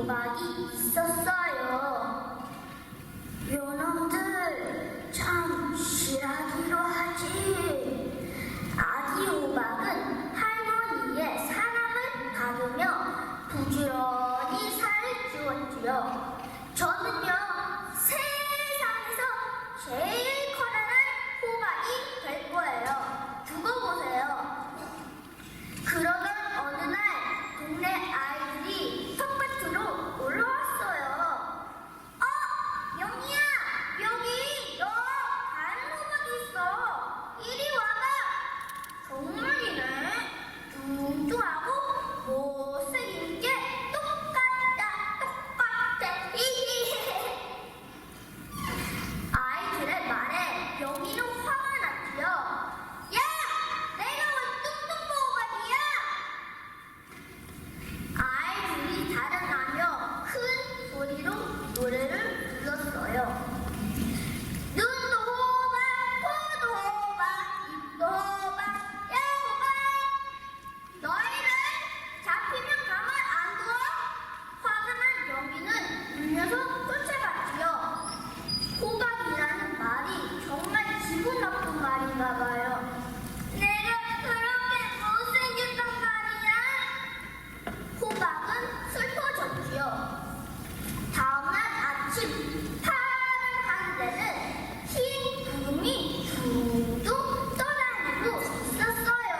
호박이 있었어요. 요놈들 참 실하기로 하지. 아기 호박은 할머니의 사랑을 받으며 부지런히 살을 찌웠지요. 저는요, 세상에서 제일 커다란 호박이 될 거예요. 두고 보세요. 그러던 어느 날 동네 아이들이 텃밭으로 놀러 왔어요. 영희야, 여기 너 다른 호박이 있어. 이리 와봐. 정말이네. 뚱뚱하고 못생긴 게 똑같아. 아이들의 말에 영희는 화가 났지요. 야, 내가 왜 뚱뚱 호박이야? 아이들이 달아나며 큰 소리로 노래를 불렀어요. 눈도 호박, 코도 호박, 입도 호박, 야 호박! 너희는 잡히면 가만 안 둬? 화가 난 영희는 울면서 쫓아갔지요. 호박이라는 말이 정말 기분 나쁜 말인가 봐요. 내가 그렇게 못생겼단 말이야? 호박은 슬퍼졌지요. 다음날 아침 파란 하늘에는 흰 구름이 둥둥 떠다니고 있었어요.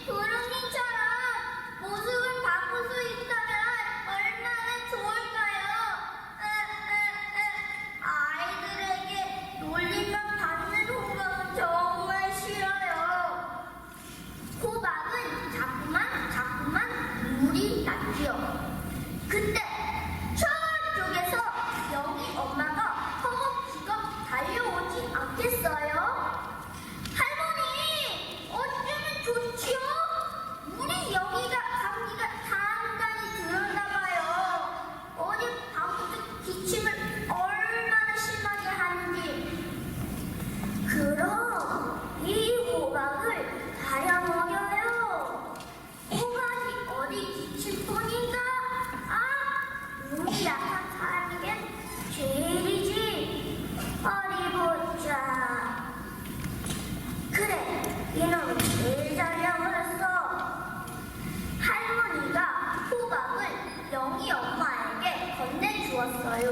구름이처럼 모습을 바꿀 수 있다면 얼마나 좋을까요? 아이들에게 놀림만 받는 호박은 정말 싫어요. 호박은 자꾸만 물이 났지요. 그때 저쪽에서 영희 엄마가 허겁지겁 달려오지 않겠어요? 할머니, 어쩌면 좋지요? 우리 영희가 감기가 단단히 들었나 봐요. 어젯밤부터 기침을 얼마나 심하게 하는지. 그럼 이 호박을 다려 먹여요. 호박이 어디 기침뿐인가? 몸이 약한 사람에겐 죄일이지. 어디 보자. 그래, 이놈 제일 잘 먹었어. 할머니가 호박을 영희 엄마에게 건네주었어요.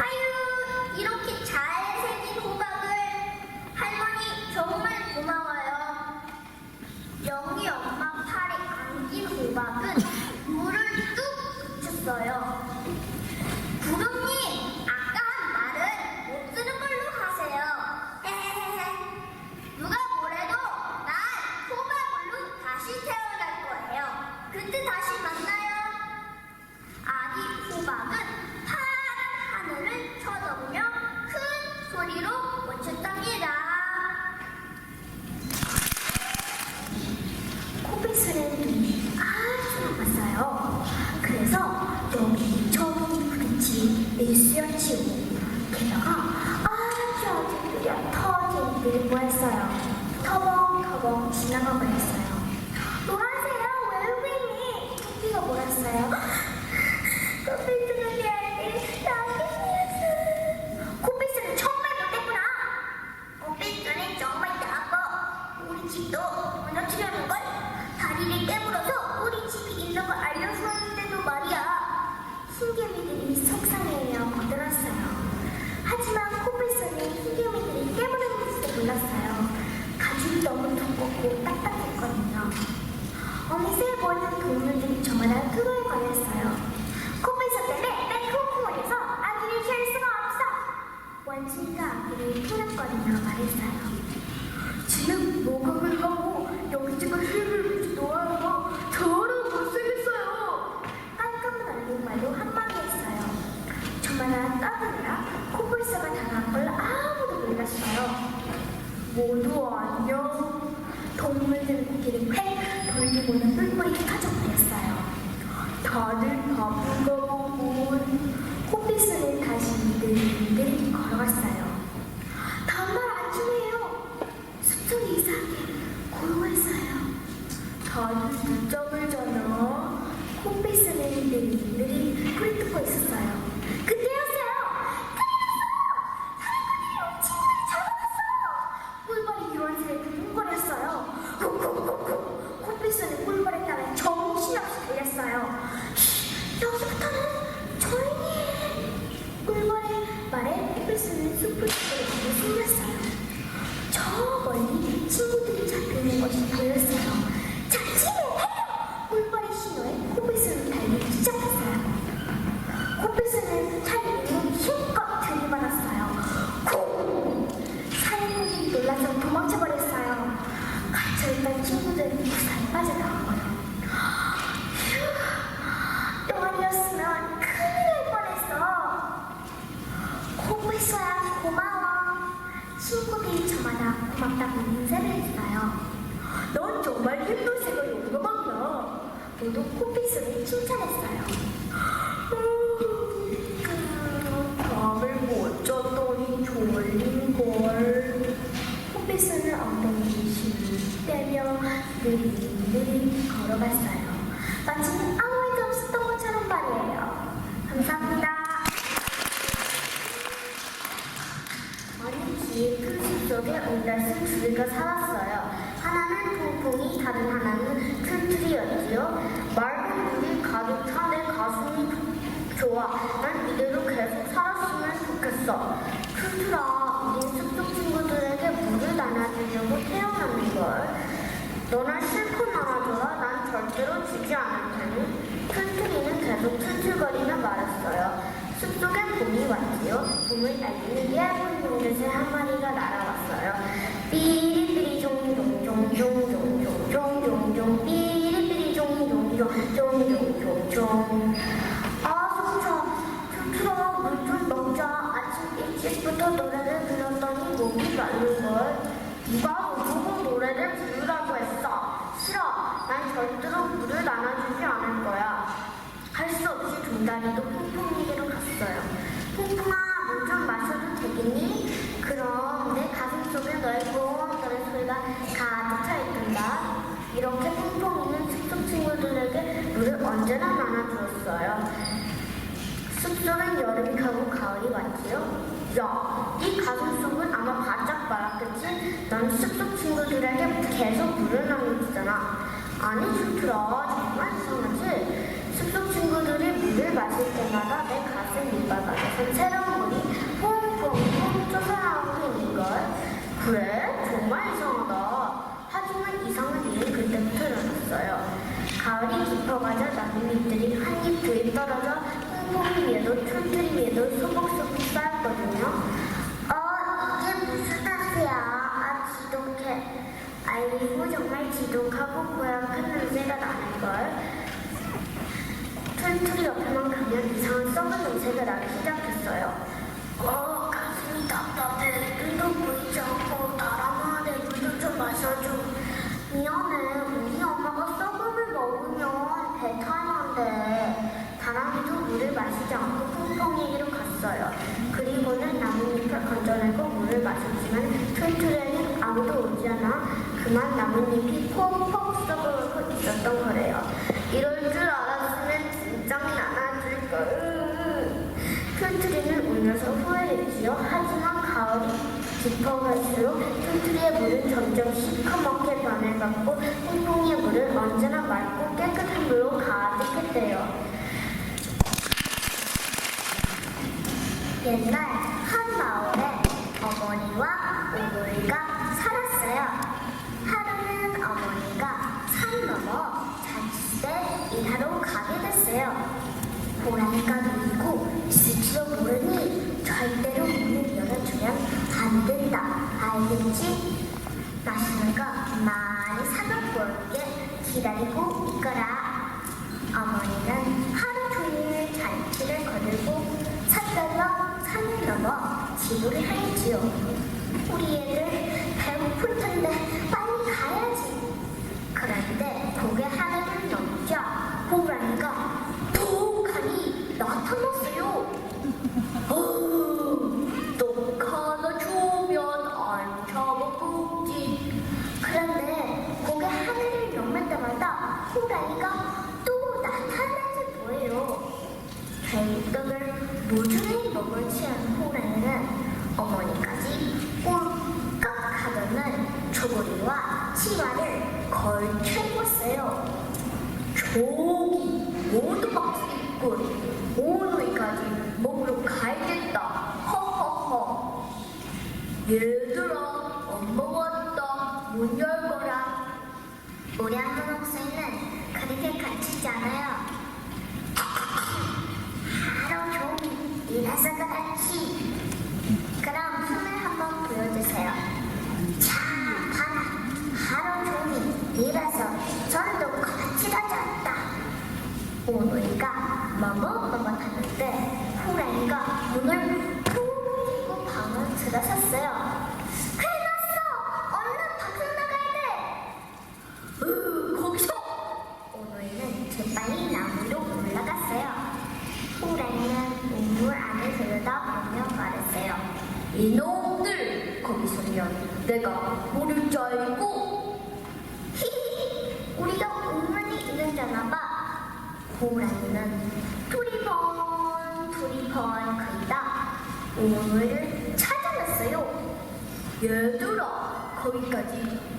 아유, 이렇게 잘생긴 호박을. 할머니 정말 고마워요. 영희 엄마 팔에 안긴 호박은 물을 뚝 그쳤어요. 구름님, 아까 한 말은 못 쓰는 걸로 하세요. 헤헤헤. 누가 뭐래도 난 호박으로 다시 태어날 거예요. 그때 다시 만나요. 아기 호박은 파란 하늘을 쳐다보며 큰 소리로 외쳤답니다. 코뿔소는 눈이 아주 나빴어요. 그래서 여기저기 부딪히 내쓰여치고 게다가 아주 느려 터진 입을 보였어요. 터벅터벅 지나가 버렸어요. 뭐하세요, 외국인이? 토끼가 뭐랬어요? 코뿔소는 내 아이들이 나겠어요. 코뿔소는 정말 못됐구나. 코뿔소는 정말 나빠. 우리 집도 무너뜨려는걸. 다리를 깨물어서 우리 집이 있는 걸 알려주었는데도 말이야. 흰개미들이 속상해하며 거들었어요. 하지만 코뿔소는 흰개미들이 깨물었는지도 몰랐어요. 가죽이 너무 두껍고 딱딱했거든요. 어느새 모든 동물들이 저마다 흥얼거렸어요. 코뿔소 때문에 뺑쿵쿵거려서 아기를 키울 수가 없어. 원숭이가 아기를 토닥거리며 말했어요. 지금 목욕을 하고 여기저기 흙을 놓아서 더러워 못생겼어요. 깜깜 날린 말도 한마디 했어요. 저마다 떠드느라 코뿔소가 당한 걸 아무도 몰랐어요. 모두 안녕. 동물들 고개를 획 돌리고는 뿔뿔이 터져버렸어요. 다들 바쁜가 보군. 코뿔소는 다시 미들미들 걸어갔어요. 다음날 아침이에요. 숲속이 이상하게 고요했어요. 다들 늦잠을 자나? 콧빛 쓰는 느릿느릿 소리 듣고 있었어요. 그때였어요. 큰일 났어! 사람들이 우리 친구들이 잡아갔어! 꿀벌이 유언실에 쿵쿵거렸어요. 쿵쿵쿵쿵 콧빛 쓰는 꿀벌에 따라 정신없이 달렸어요. 여기부터는 조용히 해. 꿀벌의 말에 콧빛 쓰는 숲을 뒤로 숨겼어요. 저 멀리 친구들이 잡히는 것이 보였어요. 잡지를 해요! 꿀벌의 신호에 콧빛은 달리기 시작했어요. 콧빛은 달리기로 힘껏 들이받았어요. 쿵! 사냥꾼이 놀라서 도망쳐버렸어요. 갇혀있던 친구들은 무사히 빠져나왔고요. 휴, 또 아니었으면 큰일 날 뻔했어. 콧빛아 고마워. 친구들이 저마다 고맙다고 인사를 했어요. 넌 정말 힘들새가 용감하구나. 모두 콧빛으로 칭찬했어요. 잠을 못 잤더니 졸린걸. 콧빛은 엉덩이를 힘을 빼며 느릿느릿 걸어갔어요. 마치 아무 일도 없었던 것처럼 말이에요. 감사합니다. 어느 깊은 숲 속에 온달순 두 개가 살았어요. 하나는 퐁퐁이, 다른 하나는 툴툴이었지요. 맑은 물이 가득 차 내 가슴이 좋아. 난 이대로 계속 살았으면 좋겠어. 툴툴아, 우린 숲속 친구들에게 물을 나눠주려고 태어났는걸. 너나 실컷 나눠줘라. 난 절대로 지지 않을 테니. 툴툴이는 계속 툴툴거리며 말했어요. 숲속에 봄이 왔지요. 봄을 알리는 예쁜 용get새 한 마리가 날아왔어요. 삐리삐리 종종종종종종종종 삐리삐리 종종종종종종종. 아 속차. 툴툴아 물 좀 먹자. 아침 일찍부터 노래를 불렀더니 목이 마른걸. 누가 보고 노래를 부르라고 했어. 싫어. 난 절대로 물을 나눠주지 않을 거야. 할 수 없이 종다리도 퐁퐁이게로 갔어요. 퐁퐁아, 물 좀 마셔도 되겠니? 그럼 내 가슴 속에 너의 고원거리는 소리가 가득 차 있단다. 이렇게 퐁퐁이는 숲속 친구들에게 물을 언제나 나눠주었어요. 숲속은 여름이 가고 가을이 왔지요. 야, 네 가슴 속은 아마 바짝 말았겠지? 넌 숲속 친구들에게 계속 물을 나눠주잖아. 아니, 툴툴아, 정말 이상하지? 숲속 친구들이 물을 마실 때마다 내 가슴 밑바닥에서 새로운 물이 퐁퐁퐁 솟아나오고 있는걸. 그래? 정말 이상하다. 하지만 이상한 일은 그때부터 일어났어요. 가을이 깊어가자 나뭇잎들이 한 입 두 입 떨어져 퐁퐁이 위에도 툴툴이 위에도 소복소복 쌓였거든요. 이게 무슨 냄새야? 아, 지독해. 아이고, 정말 지독하고 고약한 냄새가 나는걸. 툴툴이 옆에만 가면 이상한 썩은 냄새가 나기 시작했어요. 가슴이 답답해. 눈도 보이지 않고 다람아, 내 물도 좀 마셔줘. 미안해. 우리 엄마가 썩음을 먹으면 배탈난대. 다람이도 물을 마시지 않고 퐁퐁이기로 갔어요. 그리고는 나뭇잎을 건져내고 물을 마셨지만 툴툴이에는 아무도 오지 않아 그만 나뭇잎이 폭폭 썩어가고 있었던 거래요. 이럴 줄 알았으면 진작 나눠줄걸. 툴툴이는 울면서 후회했지요. 하지만 가을이 깊어갈수록 툴툴이의 물은 점점 시커멓게 변해갔고 퐁퐁이의 물은 언제나 맑고 깨끗한 물로 가득했대요. 옛날 한 마을에 어머니와 오돌이가 살았어요. 하루는 어머니가 산 넘어 자취집에 일하러 가게 됐어요. 호랑이가 물고 있을지도 모르니 절대로 문을 열어주면 안 된다. 알겠지? 맛있는 거 많이 사갖고 올게. 기다리고 있거라. 어머니는 하루 종일 잔치를 거들고 산더러 산을 넘어 집으로 향했지요. 우리 애들 배고플 텐데 빨리 가야지. 그런데 고개 하나를 넘자 호랑이가 독하니 나타났어요. 떡 하나 주면 안 잡아먹지. 그런데 고개 하늘을 넘을 때마다 호랑이가 또 나타나 모든을 먹은 취한 호랑이는 어머니까지 꼴깍하더는 조고리와 치마를 걸쳐 입었어요. 저기 오두막집꾼 오누이까지 먹으러 가야겠다. 허허허. 얘들아, 엄마 왔다. 문 열거라. 우리 한번 목소리는 그렇게 거치지 않아요. 하루 종일 일해서 그렇지. 그럼 춤을 한번 보여주세요. 자, 봐라. 하루 종일 일해서 전도 같이 가져왔다. 오누이가 머뭇머뭇하는데 호랑이가 문을 푹 방을 들어섰어요. 큰일 났어! 얼른 밖으로 나가야 돼! 거기서! 오누이는 재빨리 나무로 올라갔어요. 호랑이는 우물 안에 들여다보며 말했어요. 이놈들! 거기 서면 내가 모를 줄 알고! 히히히! 우리가 우물이 있는잖아 봐. 호랑이는 두리번 그리다 우물을 찾아냈어요. 얘들아, 거기까지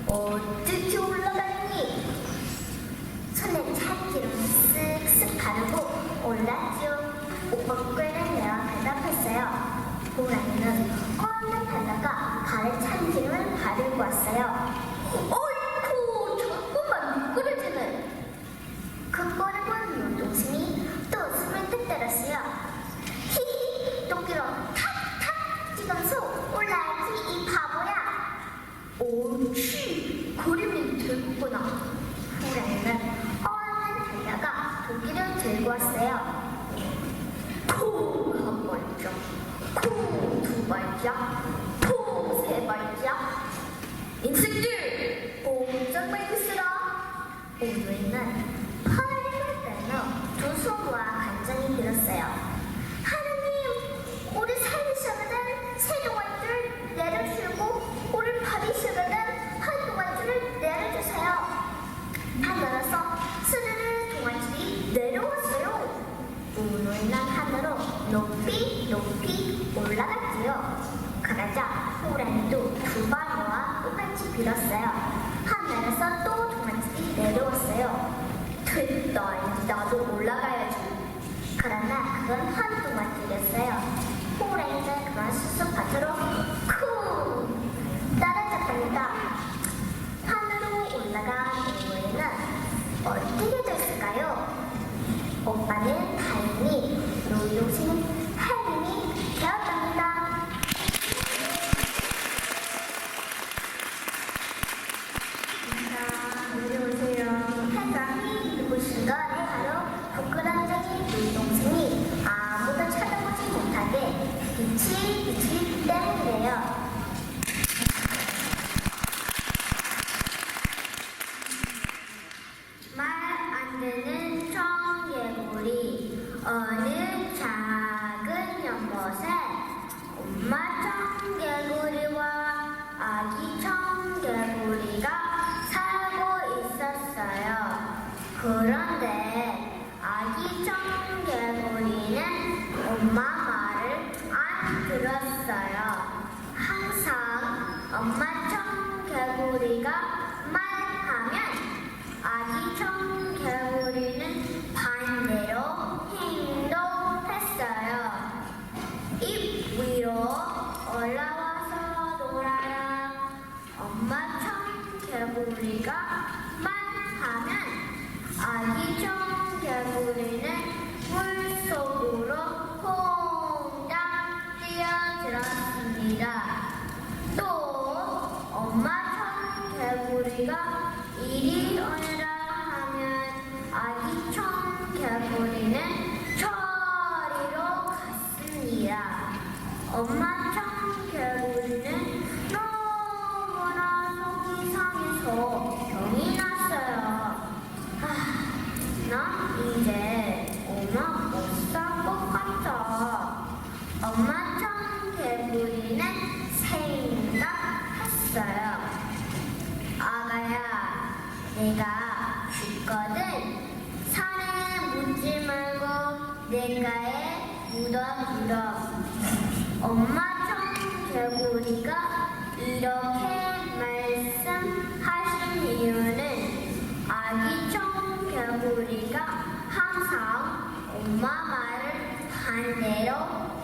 어떻게 올라갔니? 손에 찬기를 쓱쓱 바르고 올랐죠. 옷걸이를 내어 대답했어요. 호랑이는 얼른 달려가 발에 찬기를 바르고 왔어요. 어이쿠, 자꾸만 미끄러지네. 그거를 본 윤동생이 또 숨을 뚝 때렸어요. 히히, 도끼로 탁탁 찍으면서 올라야지 이 바보야. 옳지, 그림이 되겠구나. 호랑이는 얼른 달려가 도끼를 들고 왔어요. 콩 한 발짝, 콩 두 발짝, 콩 세 발짝. 인생들 꼼짝말 있으라. 오누이는 팔을 빼며 두 손과 간장이 들었어요. 하느님, 우리 살리셔거든 세 동아줄을 내려주시고 우리 버리시거든 한 동아줄을 내려주세요. 하늘에서 스르르 동아줄이 내려왔어요. 오누이는 하늘로 높이 높이 올라갔지요. 그러자 호랑이도 두 발 모아 똑같이 빌었어요. 하늘에서 또 동아줄이 내려왔어요. 됐다, 이제 나도 올라가야지. 그러나 그건 한 동아줄이었어요. 호랑이는 그만 수수밭으로 쿵 떨어졌답니다. 하늘로 올라간 오누이는 어떻게 됐을까요? 오빠는 다행히 놀이동생 할머니 되었답니다. 내려오세요. 할머니 누구신가? 바로 부끄럼쟁이 놀이동생이 아무도 쳐다보지 못하게 빛이 때문이래요. 말 안 되는 청개구리 어느 작은 연못에 엄마 청개구리와 아기 청개구리가 살고 있었어요. 그런데 아기 청개구리는 엄마 말을 안 들었어요. 항상 엄마 청개구리가 말하면 아기 청개구리는 반대로 행동했어요. 입 위로 올라와서 놀아라. 엄마 청개구리가 말하면 아기 청개구리는 물속으로 퐁당 뛰어들었습니다. 또 엄마 청개구리가 이리 오너라 하면 아기 청개구리는 저리로 갔습니다. 엄마 청개구리는 너무나 속이 상해서 병이 났어요. 난 이제 엄마 못 살 것 같아. 엄마 청개구리는 생각했어요. 아가야, 내가 죽거든 산에 묻지 말고 내가에 무덤 엄마 청개구리가 이렇게 말씀하신 이유는 아기 청개구리가 항상 엄마 말을 반대로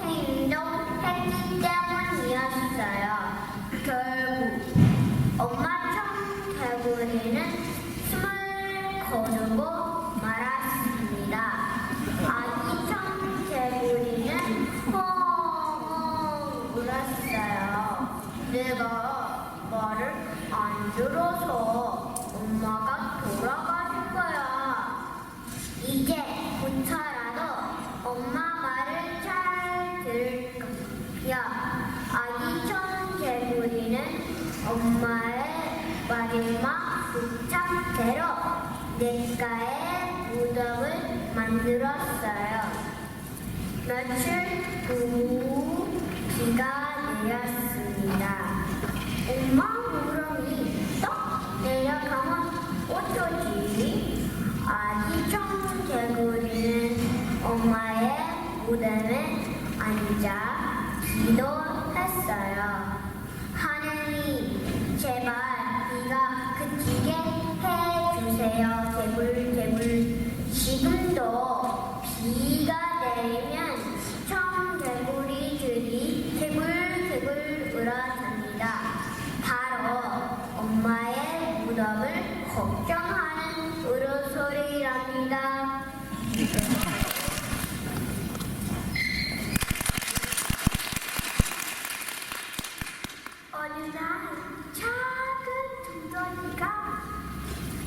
행동했기 때문이었어요. 결국 엄마 청개구리는 숨을 거두고 말았습니다. 아기 청개구리는 펑펑 울었어요. 내가 말을 안 들어서 엄마가 돌아가실 거야. 이제부터라도 엄마 말을 잘 들을 거야. 아기 청개구리는 엄마의 마지막 부탁대로 냇가에 무덤을 만들었어요. 며칠 후 비가 내렸습니다. 엄마 무덤이 떡 내려가면 어쩌지? 아기 청개구리는 엄마의 무덤에 앉아 기도했어요. 하느님, 제발 비가 그치게 해주세요. 제발. 지금도 비가 내리면 청개구리들이 개굴개굴 울어댑니다. 바로 엄마의 무덤을 걱정하는 울음소리랍니다. 어느 날 작은 두더지가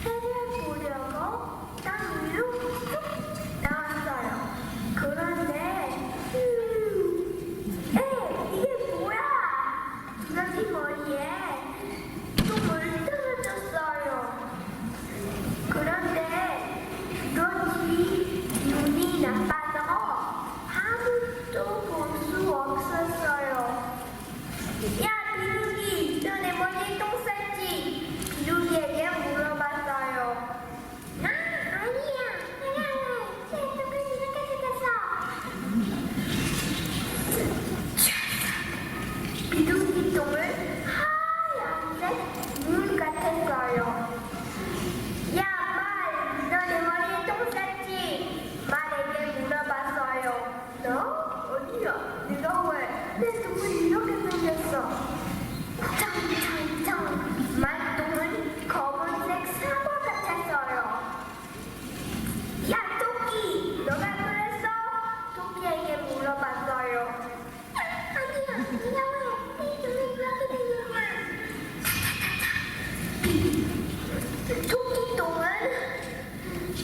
해를 보려고 땅 위로 쭉 나왔어요. 그런데 이게 뭐야? 두더지 머리에 똥을 떨어졌어요. 그런데 두더지 눈이 나빠서 아무도 볼 수 없었어요. 야, 비둘기, 너 내 머리에 똥 쌌지? 비둘기에게 물어봤어요. 아니야. 내가 내 똥을 이렇게 생겼어. 비둘기 똥을 하얀색 물 같았어요. 야, 말, 너 내 머리에 똥 쌌지? 말에게 물어봤어요. 너? 어디야? 내가 왜 내 똥을 이렇게 생겼어? 짱짱짱 말똥은 검은색 사과 같았어요. 야, 토끼, 너가 그랬어? 토끼에게 물어봤어요. 아니야, 네가 왜 내 똥을 이렇게 생겼냐? 토끼 똥은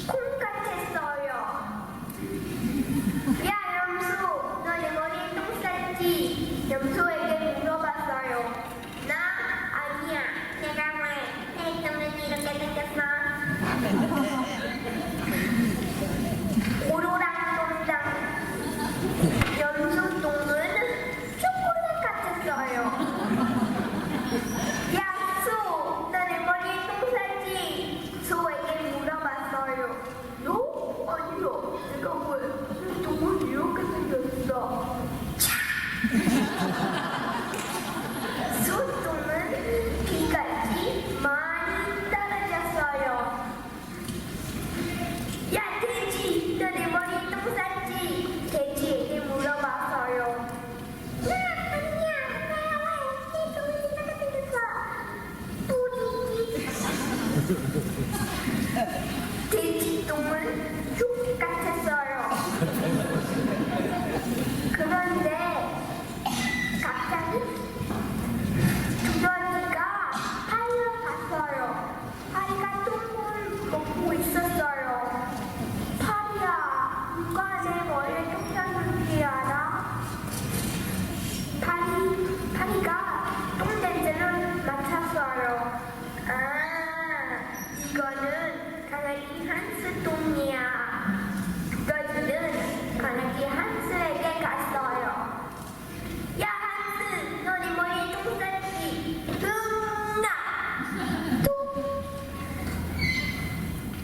콩 같았어요. 야, 염소, 너 내 머리에 똥 쌌지? 염소에게 물어봤어요. 나? 아니야. 내가 왜 내 똥은 이렇게 생겼어? 오로랑 동장. 염소 똥은 초콜릿 같았어요. 야, 소, 너 내 머리에 똥 쌌지? 소에게 물어봤어요. 너? 아니야. 내가 왜 내 똥을 이렇게 생겼어? 소똥은 비같이 많이 떨어졌어요. 야, 돼지, 너 내 머리에 똥 쌌지? 돼지에게 물어봤어요. 아니야, 내가 왜 내 똥을 이렇게 생겼어? 돼지 똥은 조끼 같았어요. 그런데 갑자기 두더지가 파리를 봤어요. 파리가 똥을 먹고 있었어요. 파리야, 누가 내 머리에 똥 쌌는지 알아? 파리가 똥 냄새를 맡았어요. 아, 이거는 강아지 한스 똥이야. 두더지는 강아지 한스에게 갔어요. 야, 한스, 너 네 머리에 똥 쌌지? 응, 나. 똥.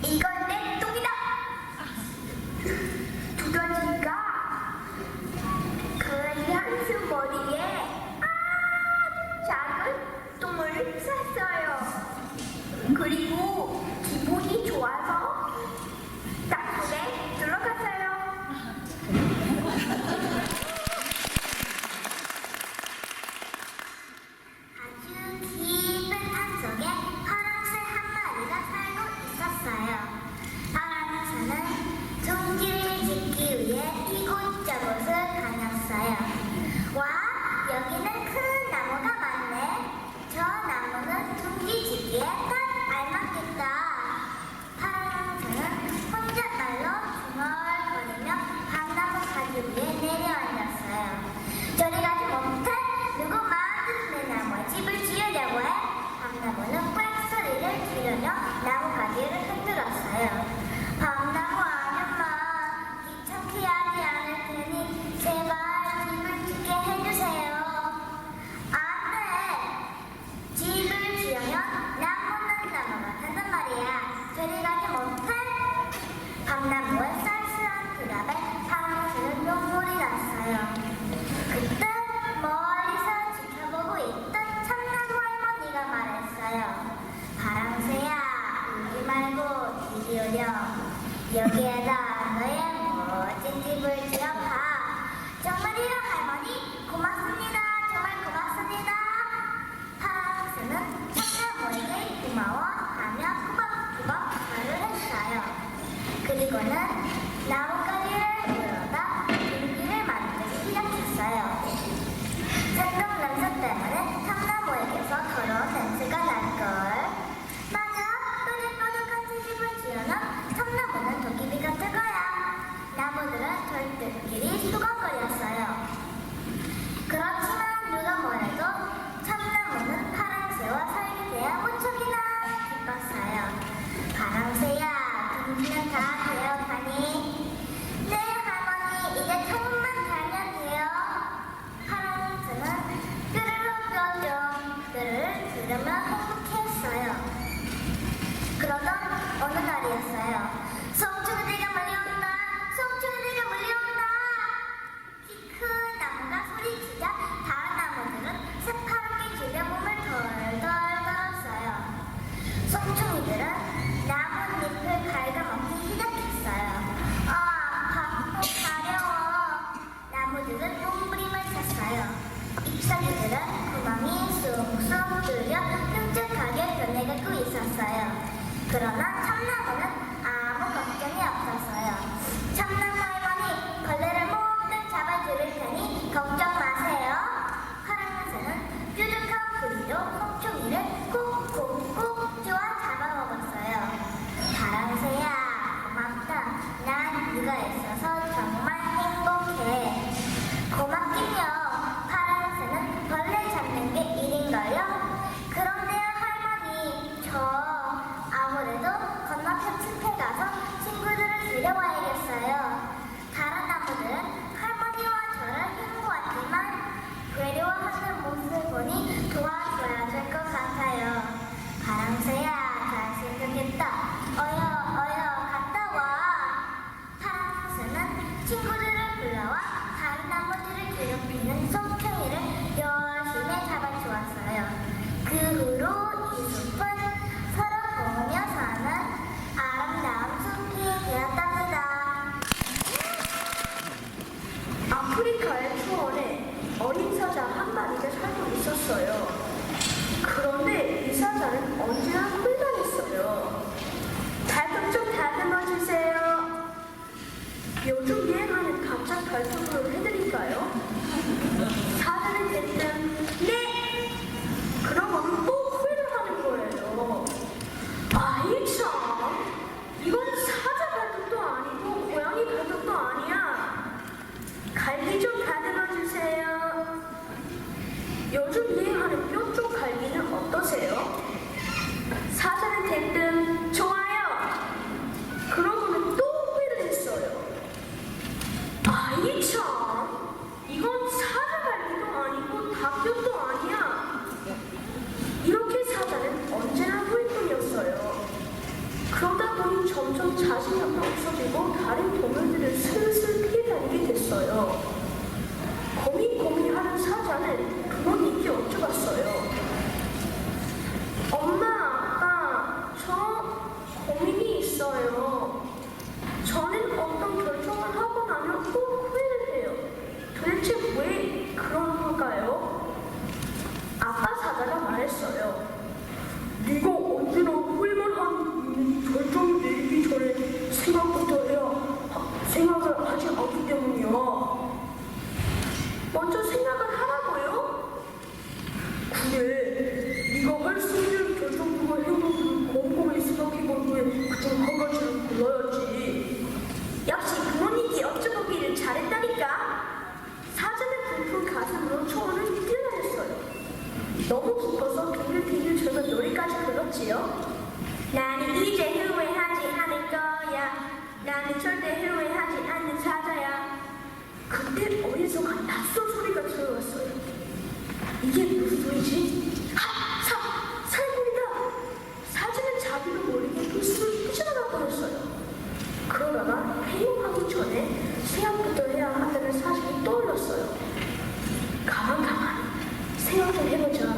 이건 내 똥이다. 두더지가 가족들끼리 수건거렸어요. 그렇지만 누가 뭐래도 참나무는 파랑새와 설계대야 무척이나 기뻤어요. 파랑새야, 금지는 다 되어가니 네 할머니 이제 조금만 달면 돼요. 파랑새는 뾰루루 뾰루 그를 들으며 행복했어요. 그러던 어느 날이었어요. 송충이들가 몰려온다. 송충이들가 몰려온다. 키 큰 나무가 소리치자 다른 나무들은 새파랗게 줄여 몸을 덜덜 떨었어요. 송충이들은 나뭇잎을 갉아먹기 시작했어요. 아파, 가려워. 나무들은 몸부림을 쳤어요. 잎사귀들은 구멍이 쑥쑥 뚫려 끔찍하게 변해가고 있었어요. 그러나 참나무는 아무 걱정이 없었어요. 참나무 할머니, 벌레를 몽땅 잡아드릴 테니 걱정 마세요. 파랑새는 뾰족한 부리로 송충이를 꾹꾹꾹 쪼아 잡아먹었어요. 파랑새야, 고맙다. 난 네가 있어서 정말 행복해. 고맙긴요. 파랑새는 벌레 잡는 게 일인걸요? 그런데요 할머니, 저 아무래도 건너편 숲에 가서 친구들을 데려와야겠어요. 다른 나무들은 할머니와 저를 힘보았지만 괴로워하는 모습을 보니 도와줘야 될 것 같아요. 파랑새야, 잘 생각했다. 어여, 갔다 와. 파랑새는 친구들을 불러와 다른 나무들을 괴롭히는 송충이를 열심히 잡아주었어요. 그 후로 이 숲은 서로 도우며 사는 아름다운 숲이 되었답니다. 아프리카의 초원에 어린 사자 한 마리가 살고 있었어요. 그런데 이 사자는 언제나 홀만했어요. 발톱 좀 다듬어 주세요. 요즘 유행하는 가짜 발톱으로 해드릴까요? 사자는 대뜸 네! 그러고는 또 후회를 하는 거예요. 아이 참, 이건 사자 발톱도 아니고 고양이 발톱도 아니야. 갈비 좀 다듬어 주세요. 요즘 유행하는 뾰족 갈비는 어떠세요? 사자는 대뜸 좋아요. 그러고는 또 후회를 했어요. 아이 참, 이건 사자 갈비도 아니고 닭뼈도 아니야. 이렇게 사자는 언제나 후회뿐이었어요. 그러다 보니 점점 자신감이 없어지고 다른 동물들을 슬슬 피해 다니게 됐어요. 고민하는 사자는 부모님께 여쭤봤어요. 엄마, 아빠, 저 고민이 있어요. 저는 어떤 결정을 하고 나면 꼭 후회를 해요. 도대체 왜 그런 걸까요? 아빠 사자가 말했어요. 네가 언제나 후회만 하는 결정을 내리기 전에 생각을 하지 않기 때문이야. 먼저 생각을 하라고요? 그래, 네가 할 수 있는 결정부가 해보고 곰곰이 생각해본 후에 그중 한 가지를 골라야지. 역시 부모님께 여쭤보기를 잘했다니까. 사자는 부푼 가슴으로 초원을 뛰어다녔어요. 너무 기뻐서 빙글빙글 돌며 노래까지 불렀지요. 나는 이제 후회하지 않을 거야. 나는 절대 후회하지 않는 사자야. 그때 어디선가 낯선 소리가 들어왔어요. 이게 무슨 소리지? 사람입니다. 사자는 자기도 모르게 불쑥 뛰쳐나가 버렸어요. 그러다가 행동하기 전에 생각부터 해야 한다는 사실이 떠올랐어요. 가만 생각 좀 해보자.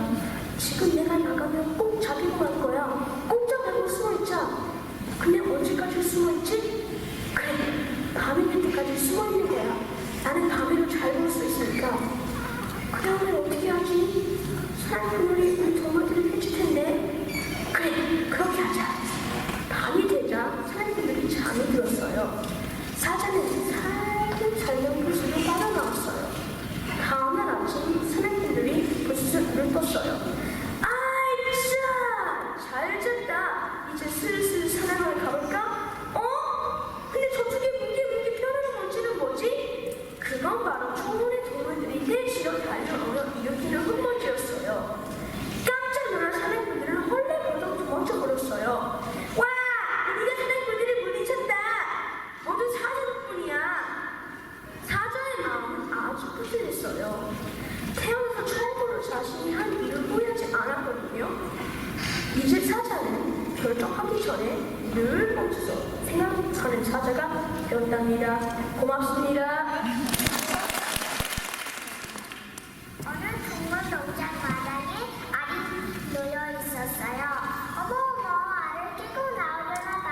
지금 내가 나가면 꼭 잡히고 말 거야. 꼼짝 말고 숨어있자. 근데 언제까지 숨어있지? 그래, 밤이 될 때까지 숨어있는 거야. 나는 밤에도 잘 볼 수 있으니까. 그 다음에 어떻게 하지? 사람들이 우리 동물들을 해칠 텐데. 그래, 그렇게 하자. 밤이 되자 사람들이 잠이 들었어요. 사자는 살금살금 부스로 빠져나왔어요. 다음날 아침 사냥꾼들이 부스를 눈을 떴어요. 아이차! 잘 잤다. 이제 슬슬 사냥을 가볼까? 키우기 전에 늘 멈춰서 생각하는 사자가 되었답니다. 고맙습니다. 어느 동물 농장 마당에 알이 놓여 있었어요. 어머어머, 알을 깨고 나오려나 봐.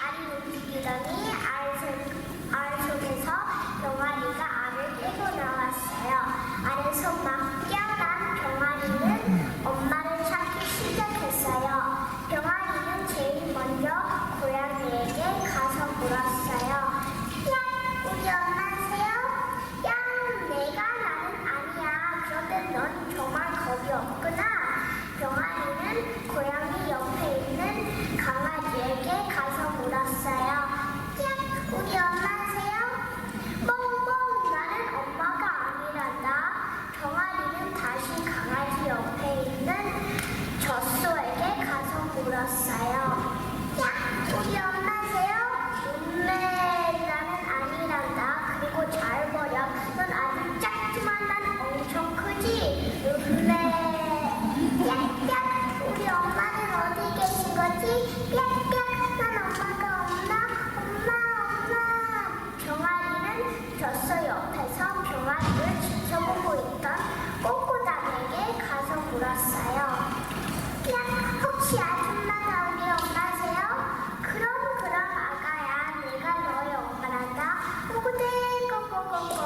알이 움직이더니 알 속에서 병아리가 알을 깨고 나왔어요. 알에서 막 깨어난 병아리는 엄마를 찾기 시작했어요. 병아리는 제일 먼저 고양이에게 가서 물었어요. 야, 우리 엄마세요? 야, 내가 나는 아니야. 그런데 넌 정말 겁이 없구나. 병아리는 고양이 옆에 있는 강아지에게 가서 물었어요. 야, 우리 엄마세요? 멍멍, 나는 엄마가 아니란다. 병아리는 다시 강아지 옆에 있는 젖소에게 가서 물었어요. 야, 우리 엄마세요? 나는 아니란다. 그리고 잘 버려. 넌 아주 작지만 난 엄청 크지? 야, 우리 엄마는 어디 계신 거지? 야, 난 엄마가 없나? 엄마. 병아리는 젖소 옆에서 병아리를 지켜보고 있던 꼬꼬닭에게 가서 물었어요. 야, 혹시 아줌마가 우리 엄마세요? 그럼 아가야, 내가 너의 엄마란다. 꼬꼬대 꼬꼬꼬꼬.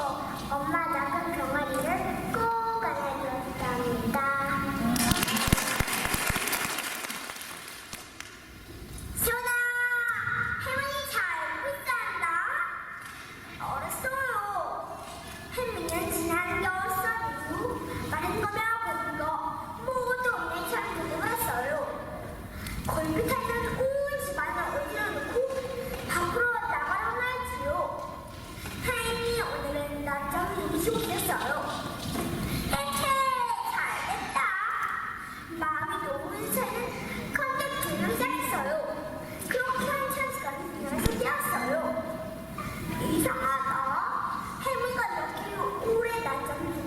엄마 작은 병아리를 꼭 안아줬답니다. 시원아, 혜민이 잘 울고 있단다. 어렸어요. 혜민은 지난 10살 이후 마른 거며 보는 거 모두 언니 잘 궁금했어요. 걸비탈는 온 집안을 어지러놓고 밖으로 나가라고 하지요. 혜민이 오늘은 낮잠을 이기고 있었어요. 잘됐다. 마음이 놓은 새는 컨택 들을 시작했어요. 그렇게 한참 시간이 지나서 뛰었어요. 이상하다. 혜미가 이렇게 오래 낮잠을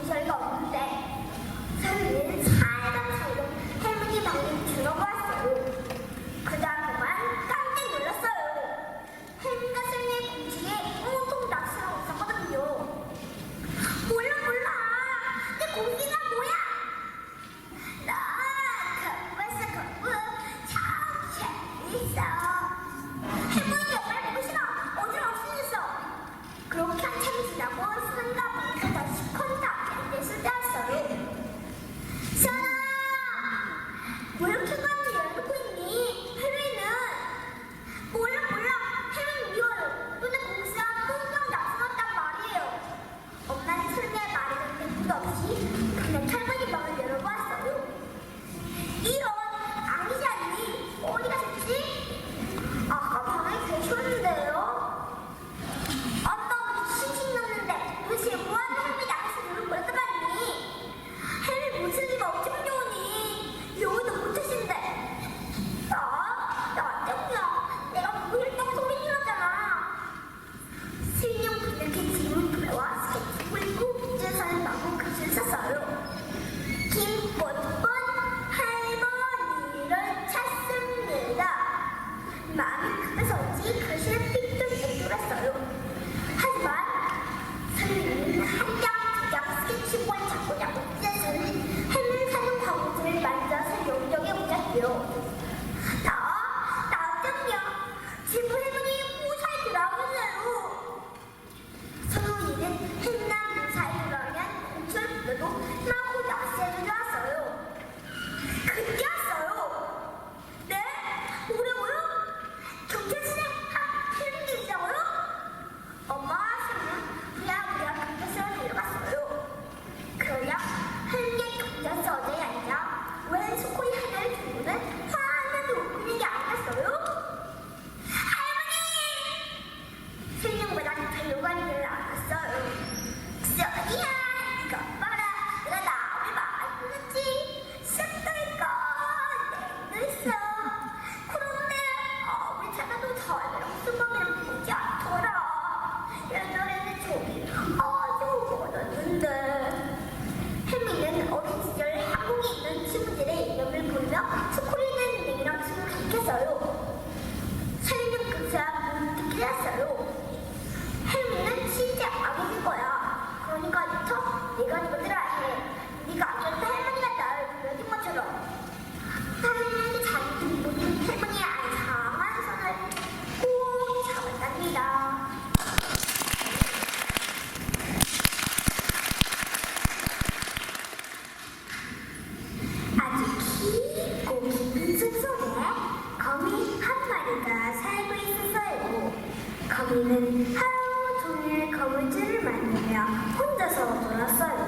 하며 혼자서 놀았어요.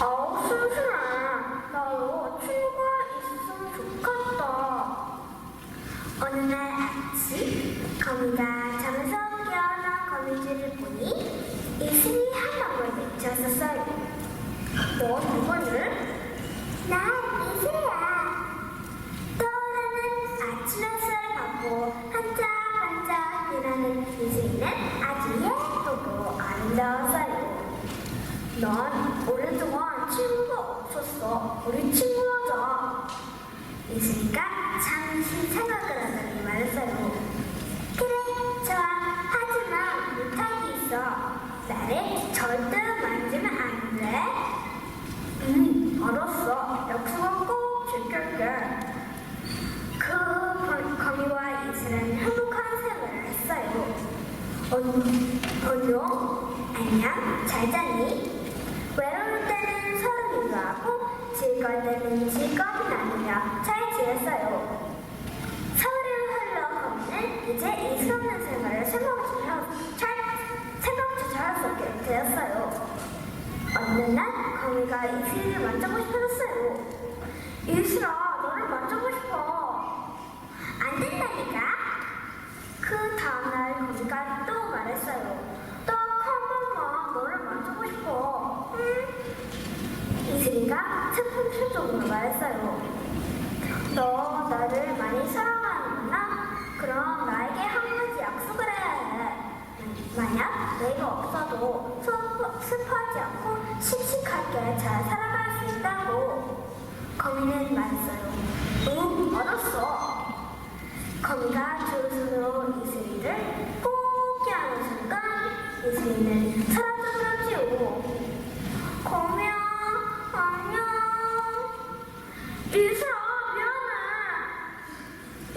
아우 순순해. 나도 친구가 있으면 좋겠다. 어느 날 아침 거미가 잠에서 깨어나 거미줄을 보니 이슬이 한 방울 맺혔었어요. 뭐 누구는? 난 이슬이야. 떠오르는 아침 햇살을 받고 반짝반짝 일하는 이슬이는 아주 예쁘고 아름다웠어요. 넌 오랫동안 친구가 없었어. 우리 친구하자. 이슬이가 잠시 생각을 하더니 말했어요. 그래, 좋아. 하지만 부탁이 있어. 나를 절대 만지면 안 돼. 알았어. 약속은 꼭 지킬게. 그 거미와 이슬은 행복한 생활을 했어요. 안녕, 잘 자니? 외로울 때는 서로 위로하고 즐거울 때는 즐거움이 나누며 잘 지냈어요. 서울을 흘러 거미는 이제 이슬 없는 생활을 생각조차 할 수 없게 되었어요. 어느 날 거미가 이슬이를 만져보고 싶어졌어요. 이슬아, 너를 만져보고 싶어. 안 된다니까? 그 다음날 거미가 또 말했어요. 딱 한 번만 너를 만져보고 싶어. 응? 이슬이가 슬픈 표정으로 말했어요. 너 나를 많이 사랑하는구나? 그럼 나에게 한 가지 약속을 해야 해. 만약 내가 없어도 슬퍼하지 않고 씩씩하게 잘 살아갈 수 있다고. 거미는 말했어요. 응, 알았어. 거미가 두 손으로 이슬이를 꼭 껴안은 순간 이슬이는 사라져버렸지요. 거미야, 안녕. 이슬아, 미안해.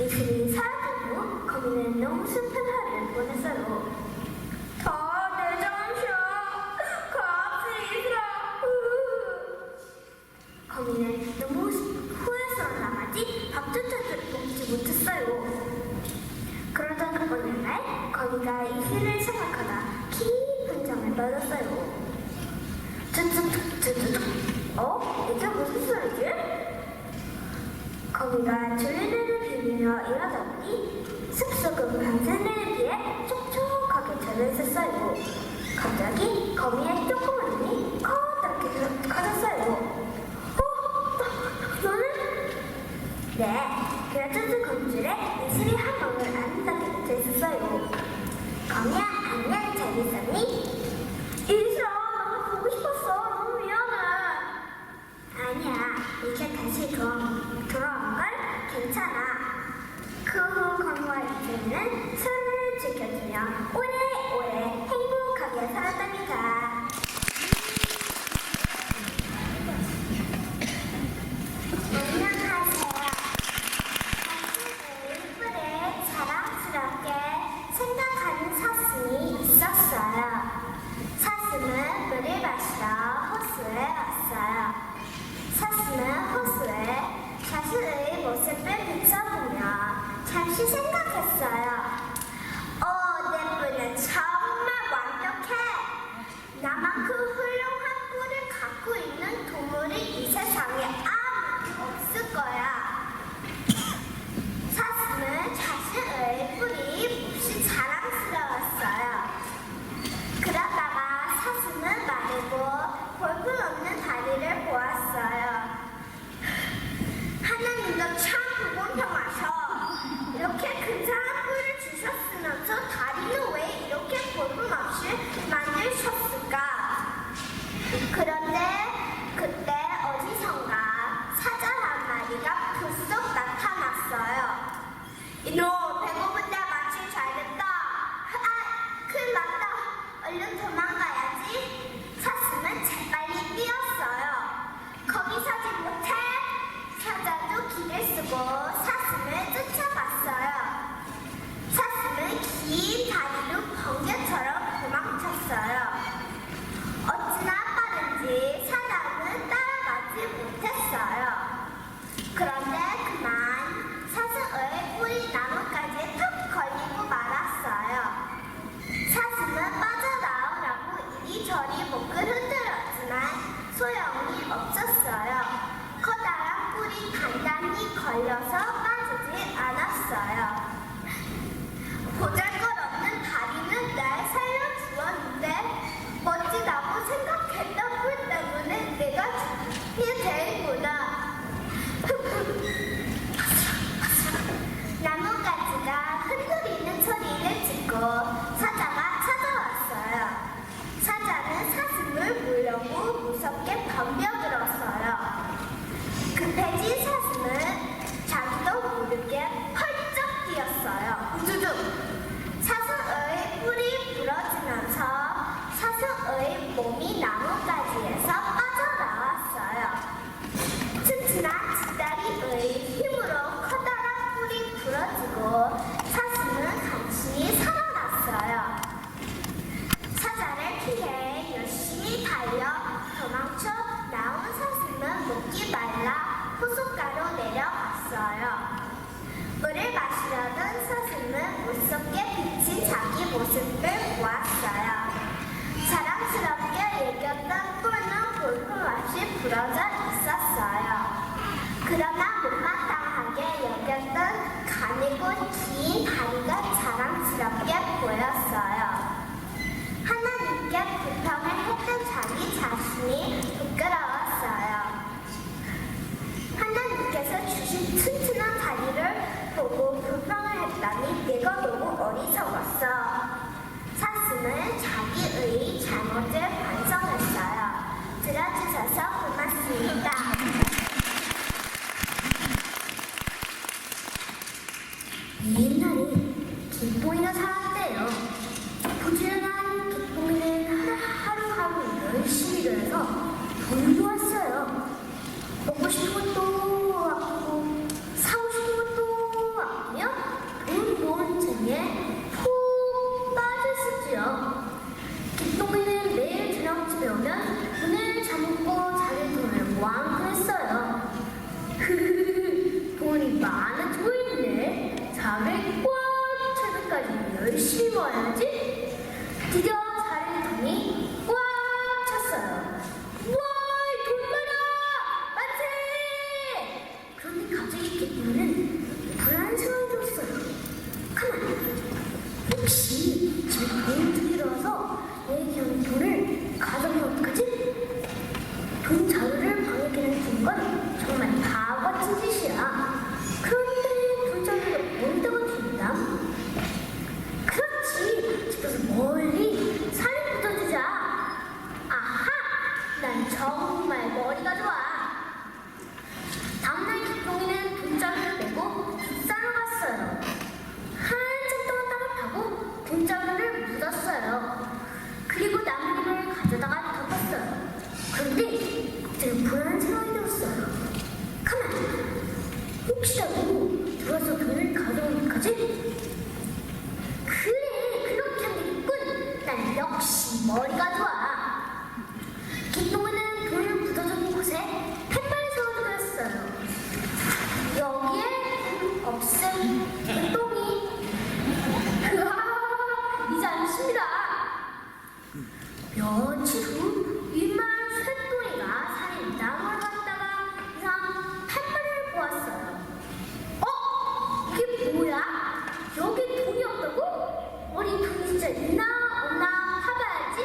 이슬이 사라진 후 거미는 너무 슬픈 하루를 보냈어요. 다 내 잘못이야. 갑자기 이슬아. 거미는 너무 후회스러운 나머지 밥조차도 먹지 못했어요. 그러던 어느 날 거미가 이슬을 생각하다 깊은 잠에 빠졌어요. 쭈쭈쭈쭈쭈. 이게 무슨 소리지? 거미가 졸리를 비비며 일어나 보니 숲속은 밤새는 비에 촉촉하게 젖어있었어요. 갑자기 거미의 조그만 눈이 커다랗게 커졌어요. 너는? 네, 그래도 거미줄에 이슬이 한 방울 아름답게 묻혀있었어요. 거미야, 안녕, 잘 있었니? 이슬아, 너무 보고 싶었어. 너무 미안해. 아니야, 이제 다시 돌아온 걸 괜찮아. 그 후 거미와 이슬이는 서로를 지켜주며 오래오래 행복하게 살았답니다. 안녕하세요. 예쁘게 자랑스럽게 생각하는 사슴이 있었어요. 사슴은 물을 마시러 호수에 왔어요. 사슴은 호수에 자신의 모습을 비춰보며 잠시 생각했어요. 내 뿔은 정말 완벽해. 나만큼 훌륭한 뿔을 갖고 있는 동물이 이 세상에 아무도 없을 거야. 사슴은 자신의 뿔이 몹시 자랑스러웠어요. 그러다가 사슴은 마르고 볼품없는 다리를 보았어요. 하나님도 참 공평하셔. 이렇게 근사한 뿔을 주셨으면서 다리는 왜 이렇게 볼품없이 만드셨을까? 개의 몸이 나뭇가지에서 빠져나왔어요. 튼튼한 뒷다리의 힘으로 커다란 뿔이 부러지고 사슴은 간신히 살아났어요. 사자를 피해 열심히 달려 도망쳐 나온 사슴은 목이 말라 호숫가로 내려갔어요. 물을 마시려던 사슴은 물속에 비친 자기 모습을 보았어요. 자랑스럽게 여겼던 뿔은 볼품없이 부러져 있었어요. 그러나 못마땅하게 여겼던 가늘고 긴 다리가 자랑스럽게 보였어요. 하나님께 불평을 했던 자기 자신이 부끄러웠어요. 하나님께서 주신 튼튼한 다리를 보고 불평을 했다니 내가 너무 어리석었어. 사슴은 자기의 잘못을 반성했어요. 들어주셔서 고맙습니다. 옛날에 김뽕이가 살았대요. 부지런한 김뽕이는 하루하루 열심히 일해서 돈을 모았어요. 먹고 싶은 것도 아끼고 사고 싶은 것도 아끼며 돈 모은 재미에 푹 빠졌었지요. 김뽕이는 매일 저녁집에 오면 돈을 잡고 자기 돈을 모아놓고 했어요. 돈이 많아 보이네. 잠을 꽉 찰 때까지 열심히 모아야지. 드디어 자리 돈이 꽉 찼어요. 와, 돈 많아! 만세! 그런데 갑자기 기쁨이는 불안한 생각이 들었어요. 가만! 혹시 집에 돈이 들어와서 내 그냥 돈을 가져가면 어떡하지? 돈 자루를 방에 끼는 건 정말 바보 같은 짓이야. 그런데 돈 자루를 어디다가 둔다? 그렇지! 집에서 멀리 산에 묻어주자. 아하! 난 정말 머리가 좋아. 다음날 기똥이는 돈자루를 메고 뒷산으로 갔어요. 한참 동안 땅을 파고 돈자루를 묻었어요. 그리고 나뭇잎을 가져다가 덮었어요. 그런데 갑자기 불안한 생각이 들었어요. 가만! 혹시라도 들어와서 돈을 가져오면 어떡하지? 그래, 그렇게 하면 되겠군. 난 역시 머리가 좋아. 기똥이는 돈을 묻어준 곳에 팻말을 세워두었어요. 여기에 돈 없음 기똥이. 이제 않습니다. 며칠 후 일만 쇳덩이가 산에 나무를 갔다가 이상 팻말을 보았어요. 이게 뭐야? 여기 돈이 없다고? 아니 돈이 진짜 있나 없나 봐봐야지.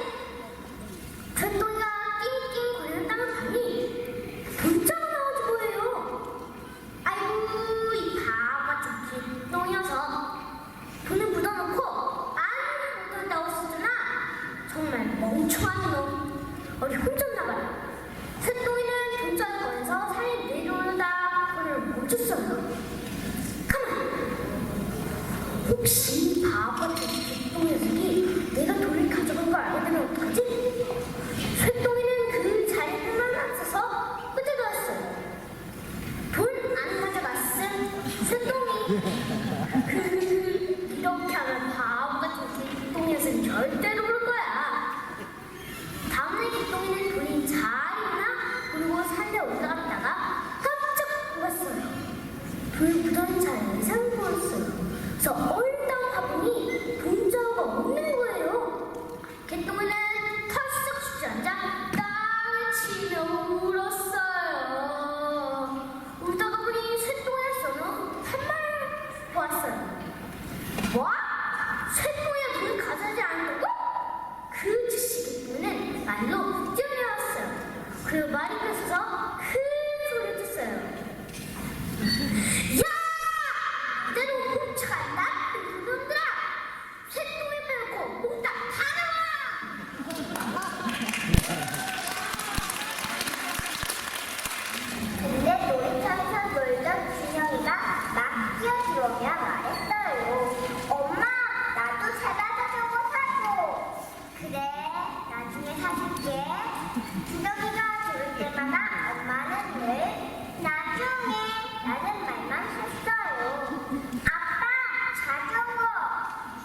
쇳덩이가 낑낑거리는 땅을 봤니 돈자가 나오지 뭐예요. 아이고 이 바보같은 기똥 녀석. 돈을 묻어놓고 아무리 못 온다고 쓰잖아. 정말 멍청한 놈. 어디 혼잣나봐요. 쇳덩이는 돈자를 꺼내서 산에 내려오다 돈을 멈췄어요. 가만! 혹시 바보 같은 쇳덩이 녀석이 내가 돈을 가져간 걸 알게 되면 어떡하지? 쇳덩이는 그 자리에만 앉아서 끄덕였어요. 돈 안 가져갔음 쇳덩이. 이렇게 하면 바보 같은 쇳덩이 녀석은 절대로 모를 거야. 다음날 쇳덩이는 돈이 잘 있나? 그리고 산에 올라갔다가 깜짝 놀랐어요. 돈을 묻은 자리에 이상이 보였어요. 그래서 얼른 가보니 돈자루가 없는 거예요. 이제 준영이가 들을 때마다 엄마는 늘 나중에 라는 말만 했어요. 아빠 자전거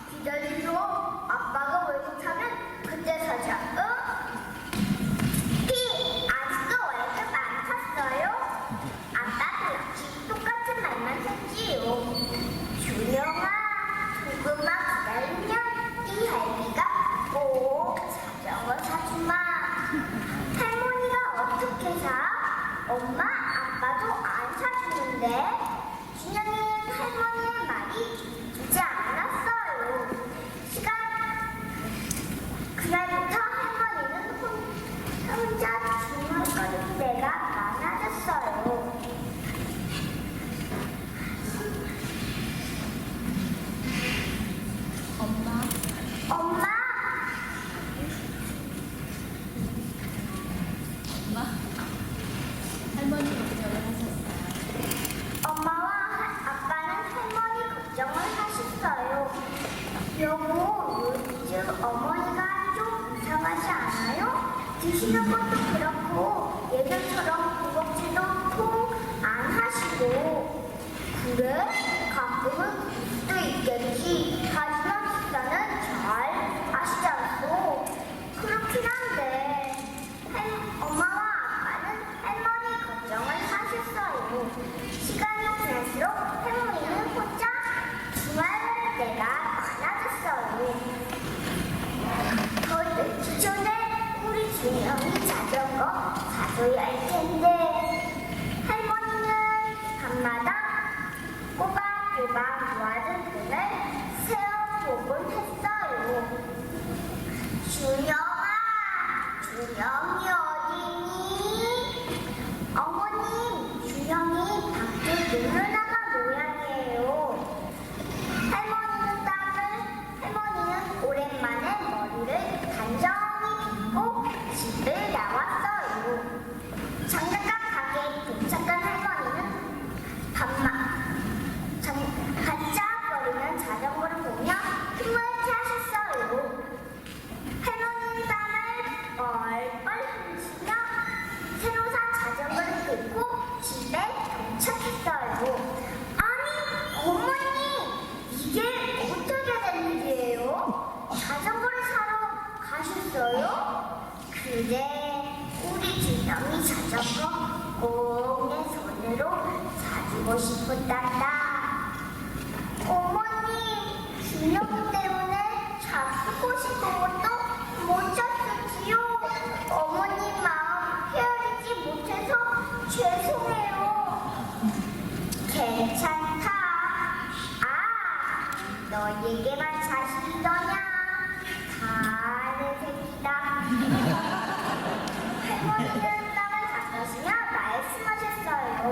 기다리죠. 아빠가 월급 타면 그때 사자. 피 아직도 월급 안 탔어요? 아빠도 역시 똑같은 말만 했지요. 준영아 조금만 기다리면 이 할미가 꼭 자전거 사주마. 할머니가 어떻게 사? 엄마 아빠도 안 사주는데. 준영이는 할머니의 말이 듣지 않았어요. 그날부터 할머니는 혼자 중얼거릴 때가 많아졌어요. 엄마? 엄마? 할머니 걱정을 하셨어요. 엄마와 아빠는 할머니 걱정을 하셨어요. 여보, 요즘 어머니가 좀 이상하지 않아요? 드시는 것도 그렇고 예전처럼 구박질도 통 안 하시고. 그래? 가끔은 그럴 수도 있겠지. 하지만 식사는 잘 아시지 않소? 그렇긴 한데 엄마와 아빠는 할머니 걱정을 하셨어요. 시간이 지날수록 할머니는 혼자 주말 때가 많아졌어요. 더 늦기 전에 우리 준영이 자전거 사줘야 할 텐데. 할머니는 밤마다 꼬박꼬박 모아둔 돈을 세어보곤 했어요. 준영아, 준영이 어디니? 어머님, 준영이 밖에 놀러 나간 모양이에요. 할머니는 오랜만에 머리를 단정히 빗고 집을 나왔어요. 장난감 가게에 도착한 할머니는 반짝거리는 자전거를 보며 흐뭇해 하셨어요. 할머니는 땀을 뻘뻘 흘리시며 새로 산 자전거를 끌고 집에 도착했어요. 아니, 어머니, 이게 어떻게 된 일이에요? 자전거를 사러 가셨어요? 그래, 우리 준영이 자전거 꼭 내 손으로 사주고 싶었단다. 어머니, 준영이 때문에 잡수고 싶은 것도 못 잡수지요. 어머니 마음 헤아리지 못해서 죄송해요. 괜찮다. 너에게만 자신이더냐? 다 내 새끼다. 할머니는 땀을 닦으시며 말씀하셨어요.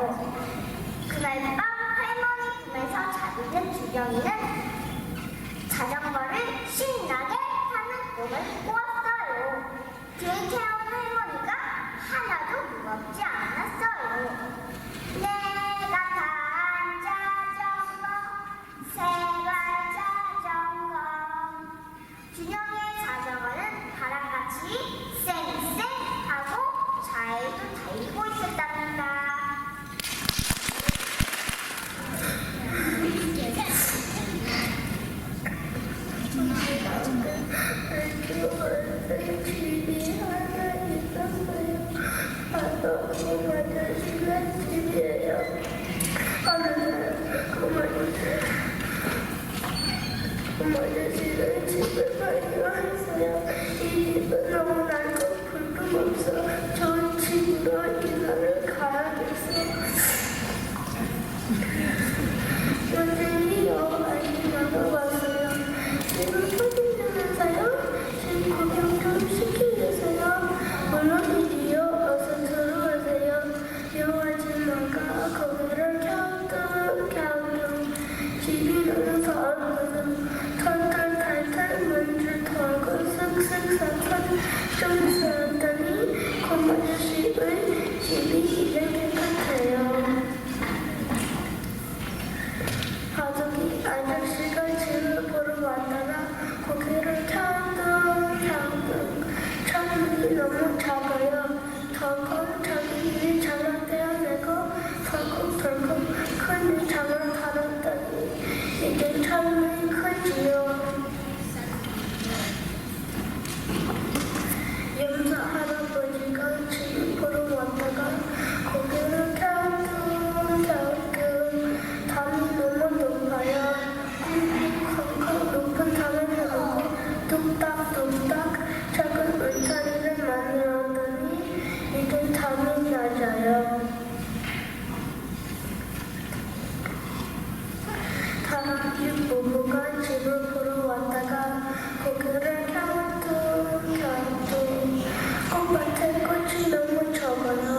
그날 밤 할머니 품에서 자고 준영이는 자전거를 신나게 타는 꿈을 꾸었어요. 뒤에 태운 할머니가 하나도 무겁지 않았어요. 내가 탄 자전거, 새갈 자전거. 준영이의 자전거는 바람같이 쌩쌩하고 잘도 달리고 있었답니다. 집이 하나 있었어요. 아버님 아저씨가 집이에요. 아저씨가 집을 발견했어요. 이 집은 너무 낡고 볼품없어. 저 집으로 이사를 가야겠어. 선생님이요, 아이들하고 왔어요. 지금 사진전에서요. 집 구경 좀 시키겠어요. 물론이지요. 어서 들어가세요. 여 아줌마가 거기를 갸우뚱 갸우뚱 집이 너무 더워서 털털 너무 작아요. 덜컹 자기 일이 잘할 때야 내가 덜컹덜컹 큰 장을 달았더니 이제 참이 크지요. 염소 할아버지가 집을 보러 왔다가 고개를 갸우뚱갸우뚱 담이 너무 높아요. 쿵쿵쾅쾅 높은 담을 해놓고 뚝딱뚝딱 작은 울타리를 만들었더니 이제 담이 낮아요. 다람쥐 부부가 집을 보러 왔다가 고개를 갸우뚱갸우뚱 꽃밭에 꽃이 너무 적어요.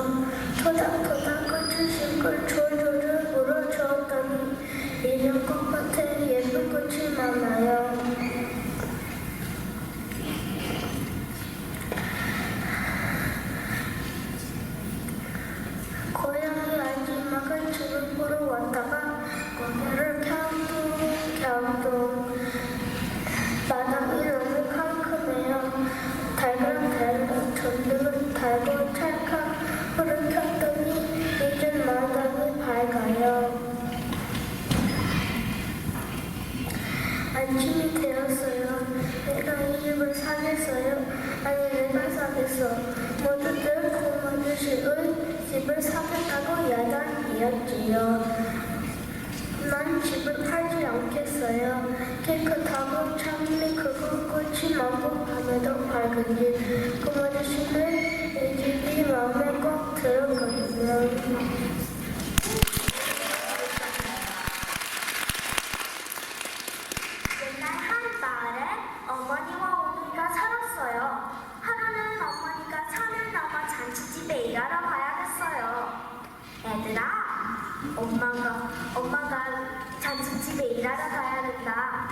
토닥토닥 꽃을 실컷 졸졸졸 물어주었더니 이제 꽃밭에 예쁜 꽃이 많아요. 고양이 아줌마가 집을 보러 왔다가 고개를 갸우뚱갸우뚱 마당이 너무 캄캄해요. 달걀달걀 전등을 달고 찰칵 불을 켰더니 이제 마당이 밝아요. 아침이 되었어요. 내가 이 집을 사겠어요? 아니 내가 사겠어. 모두들 고모주식의 집을 사겠다고 야단이었지요. 난 집을 팔지 않겠어요. 깨끗하고 창문이 크고 꽃이 많고 밤에도 밝은 집. 고모주식은 이 집이 마음에 꼭 들었거든요. 옛날 한 마을에 어머니와 오누이가 살았어요. 하루는 어머니가 산을 넘어 잔치집에 일하러 가야겠어요. 얘들아, 엄마가 잔치집에 일하러 가야 된다.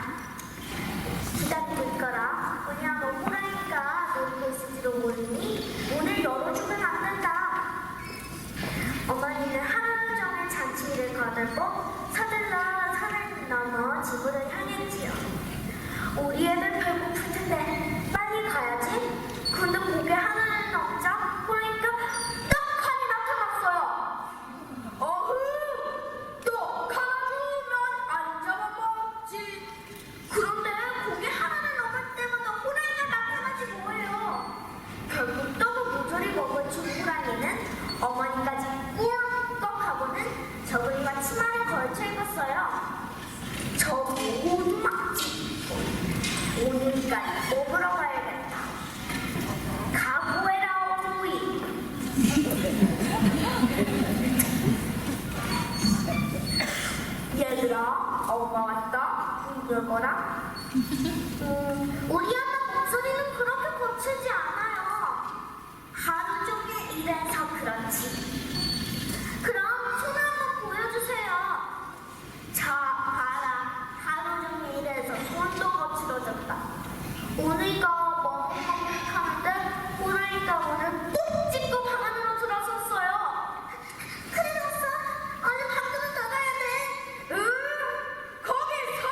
기다리고 있거라. 왜냐하면 호랑이가 놀고 있을지도 모르니 문을 열어주면 안 된다. 어머니는 하루 종일 잔치를 거들고 서둘러 산을 넘어 집으로 향했지요. 우리 애들 배고플 텐데 빨리 가야지. 근데 고개 하나를 넘자 호랑이가 떡하니 나타났어요. 어흥! 떡 하나 주면 안 잡아먹지. 그런데 고개 하나를 넘을 때마다 호랑이가 나타나지 뭐예요. 결국 떡을 모조리 먹은 중 호랑이는 어머니까지 꿀꺽하고는 저글링과 치마를 걸쳐 입었어요. 저 모두 막지. 오늘까지 먹으러 가야겠다. 각오해라 어머니. 얘들아, 엄마 왔다. 문 열거라. 우리 엄마 목소리는 그렇게 거칠지 않아요. 하루 종일 일해서 그렇지. 그럼 손을 한번 보여주세요. 자, 봐라. 하루 종일 일해서 손도 거칠어졌다. 오늘가 먹먹하는데 호랑이가 오늘 뚝 찍고 방 안으로 들어섰어요. 큰일 났어. 얼른 방문을 닫아야 돼. 거기 서!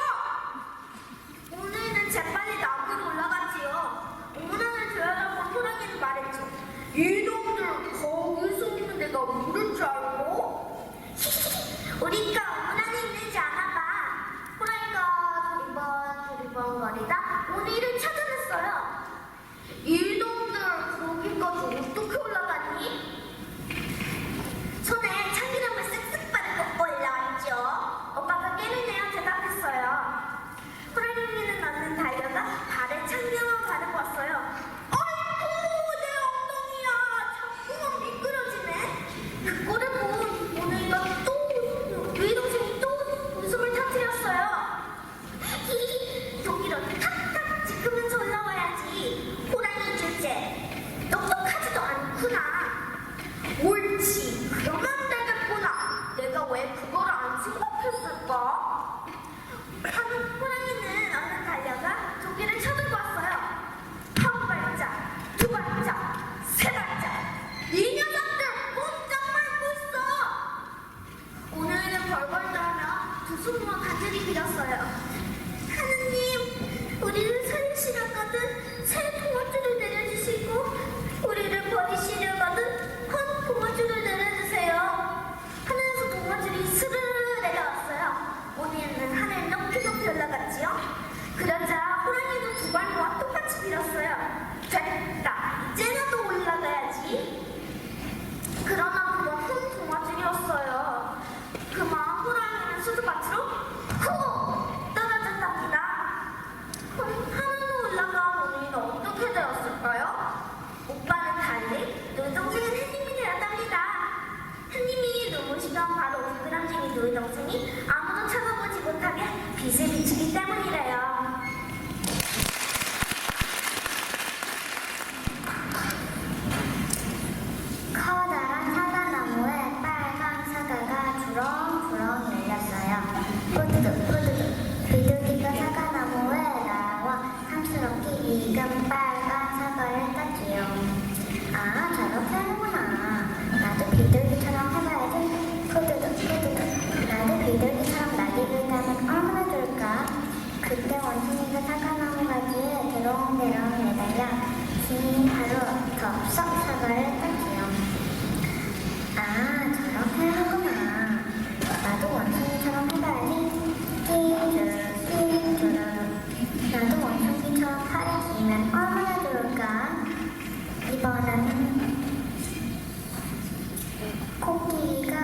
빛을 비추기 때문이래요. 커다란 사과나무에 빨간 사과가 주렁주렁 열렸어요. 뿌드득 뿌드득 비둘기가 사과나무에 날아와 탐스럽게 익은 빨간 사과를 땄지요. 아, 저렇게 하는구나. 나도 비둘기처럼 해봐야지. 뿌드득 뿌드득 나도 비둘기처럼 날개를 따면 얼마나 좋을까. 그때 원숭이가 사과나무 가지에 대롱대롱 매달려 긴 발로 덥석 사과를 땄지요. 아, 저렇게 하구나. 나도 원숭이처럼 해봐야지. 끼주르 나도 원숭이처럼 팔이 길면 얼마나 좋을까. 이번에는 코끼리가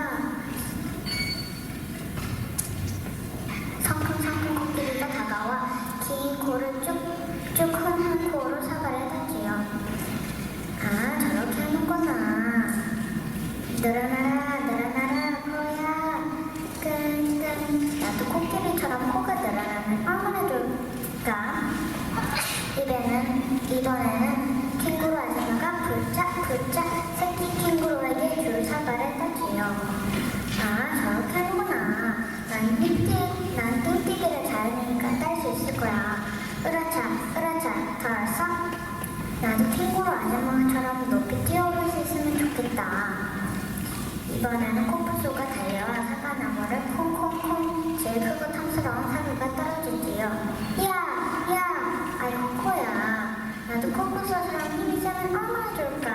성큼성큼 코끼리가 다가와 긴 코를 쭉쭉 큰 코로 사과를 땄지요. 아, 저렇게 하는구나. 늘어나라 늘어나라 코야 끈끈 나도 코끼리처럼 코가 늘어나면 얼마나 좋을까. 이번에는 캥거루 아줌마가 불짝불짝 새끼 캥거루에게 줄 사과를 땄지요. 아, 저렇게 하는구나. 난 띵띵이를 잘하니까 딸 수 있을 거야. 으라차 덜썩 나도 캥거루 아줌마처럼 높이 뛰어오를 수 있으면 좋겠다. 이번에는 코뿔소가 달려와 사과나무를 콩콩콩 제일 크고 탐스러운 사과가 떨어지지요. 야, 아이고 코야. 나도 코뿔소처럼 힘이 세면 얼마나 좋을까.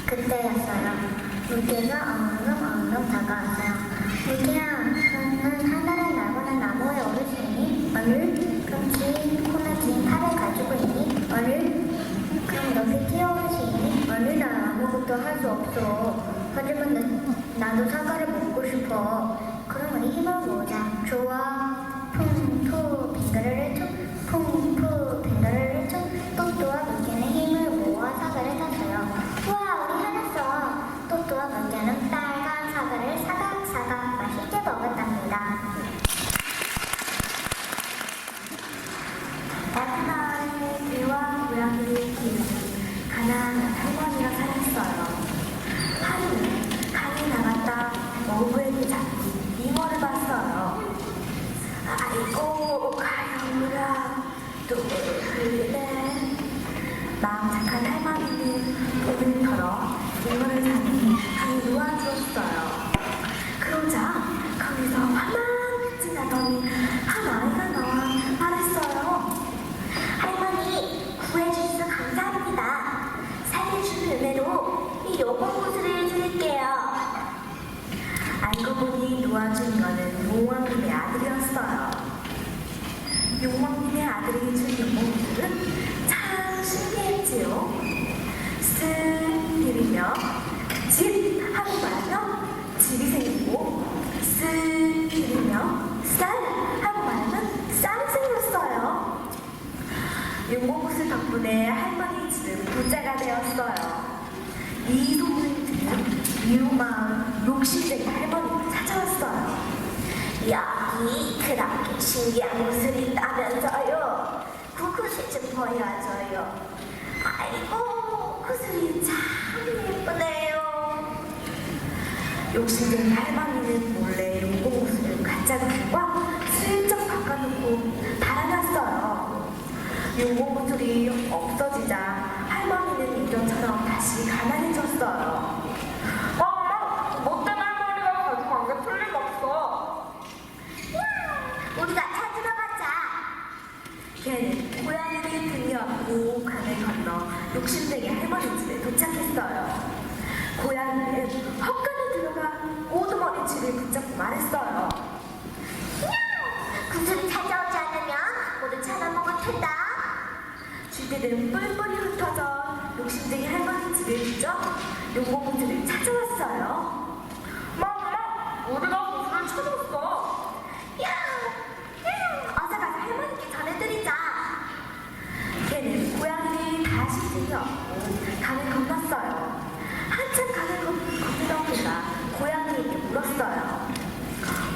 그때였어요. 물개가 엉금 다가왔어요. 물개야, 너는 하늘을 날고는 나무에 오를 수 있니? 그럼 긴 코나 긴 팔을 가지고 있니? 그럼 높이 뛰어오를 수 있니? 난 아무것도 할 수 없어. 하지만 나도 사과를 먹고 싶어. 그럼 우리 힘을 모으자. 좋아. 쿵푸 빙그르르 툭 쿵푸 빙그르르 툭 또또와 물개는 힘을 모아 사과를 땄어요. 우와, 우리 해냈어. 또또와 물개는 빨간 사과를 사각사각 맛있게 먹었답니다. 나그나의 개와 고양이를 키우는 가난한 할머니가 살았어요. 하루는 강에 나갔다 어부에게 잡힌 잉어를 봤어요. 아이고, 가영우라 또 흘리네. 마음 착한 할머니는 돈을 털어 잉어를 사니 강에 놓아주었어요. 그러자 거기서 화만 지나더니 한 아이가 나와 말했어요. 할머니, 구해주셔서 감사합니다. 살려준 은혜로 이 요거구슬을 드릴게요. 알고 보니 놓아준 잉어는 용왕님의 아들이었어요. 용왕님의 아들이 준 요거구슬은 참 신기했지요. 쓱 비비며 집 하고 말면 집이 생기고, 쓱 비비며 쌀 하고 말면 쌀이 생겼어요. 용고구슬 덕분에 할머니 집은 부자가 되었어요. 이 소문을 듣는 이웃마을 욕심쟁이 할머니가 찾아왔어요. 여기 그렇게 신기한 구슬이 있다면서요. 그 구슬 좀 보여줘요. 아이고, 구슬이 참 예쁘네요. 욕심쟁이 할머니는 몰래 용고구슬을 가짜 구슬과 슬쩍 바꿔놓고 달아놨어요. 용고구슬이 없어지자 할머니는 예전처럼 다시 가난해졌어요. 엄마, 못된 할머니가 가지고 간 게 틀림없어. 우리가 찾으러 가자. 걔는 고양이를 등에 업고 강을 건너 욕심쟁이 할머니 집에 도착했어요. 고양이는 헛간에 들어가 오두머리 쥐를 붙잡고 말했어요. 구슬이 찾아오지 않으면 모두 찾아먹을 텐다. 쥐들은 뿔뿔이 흩어져 욕심쟁이 할머니 집을 뒤져 용고구슬을 찾아왔어요. 엄마, 우리가 구슬을 찾았어. 어서 가서 할머니께 전해드리자. 걔는 고양이를 다시 등에 업고 강을 건넜어요. 한참 강을 건너던 그가 고양이에게 물었어요.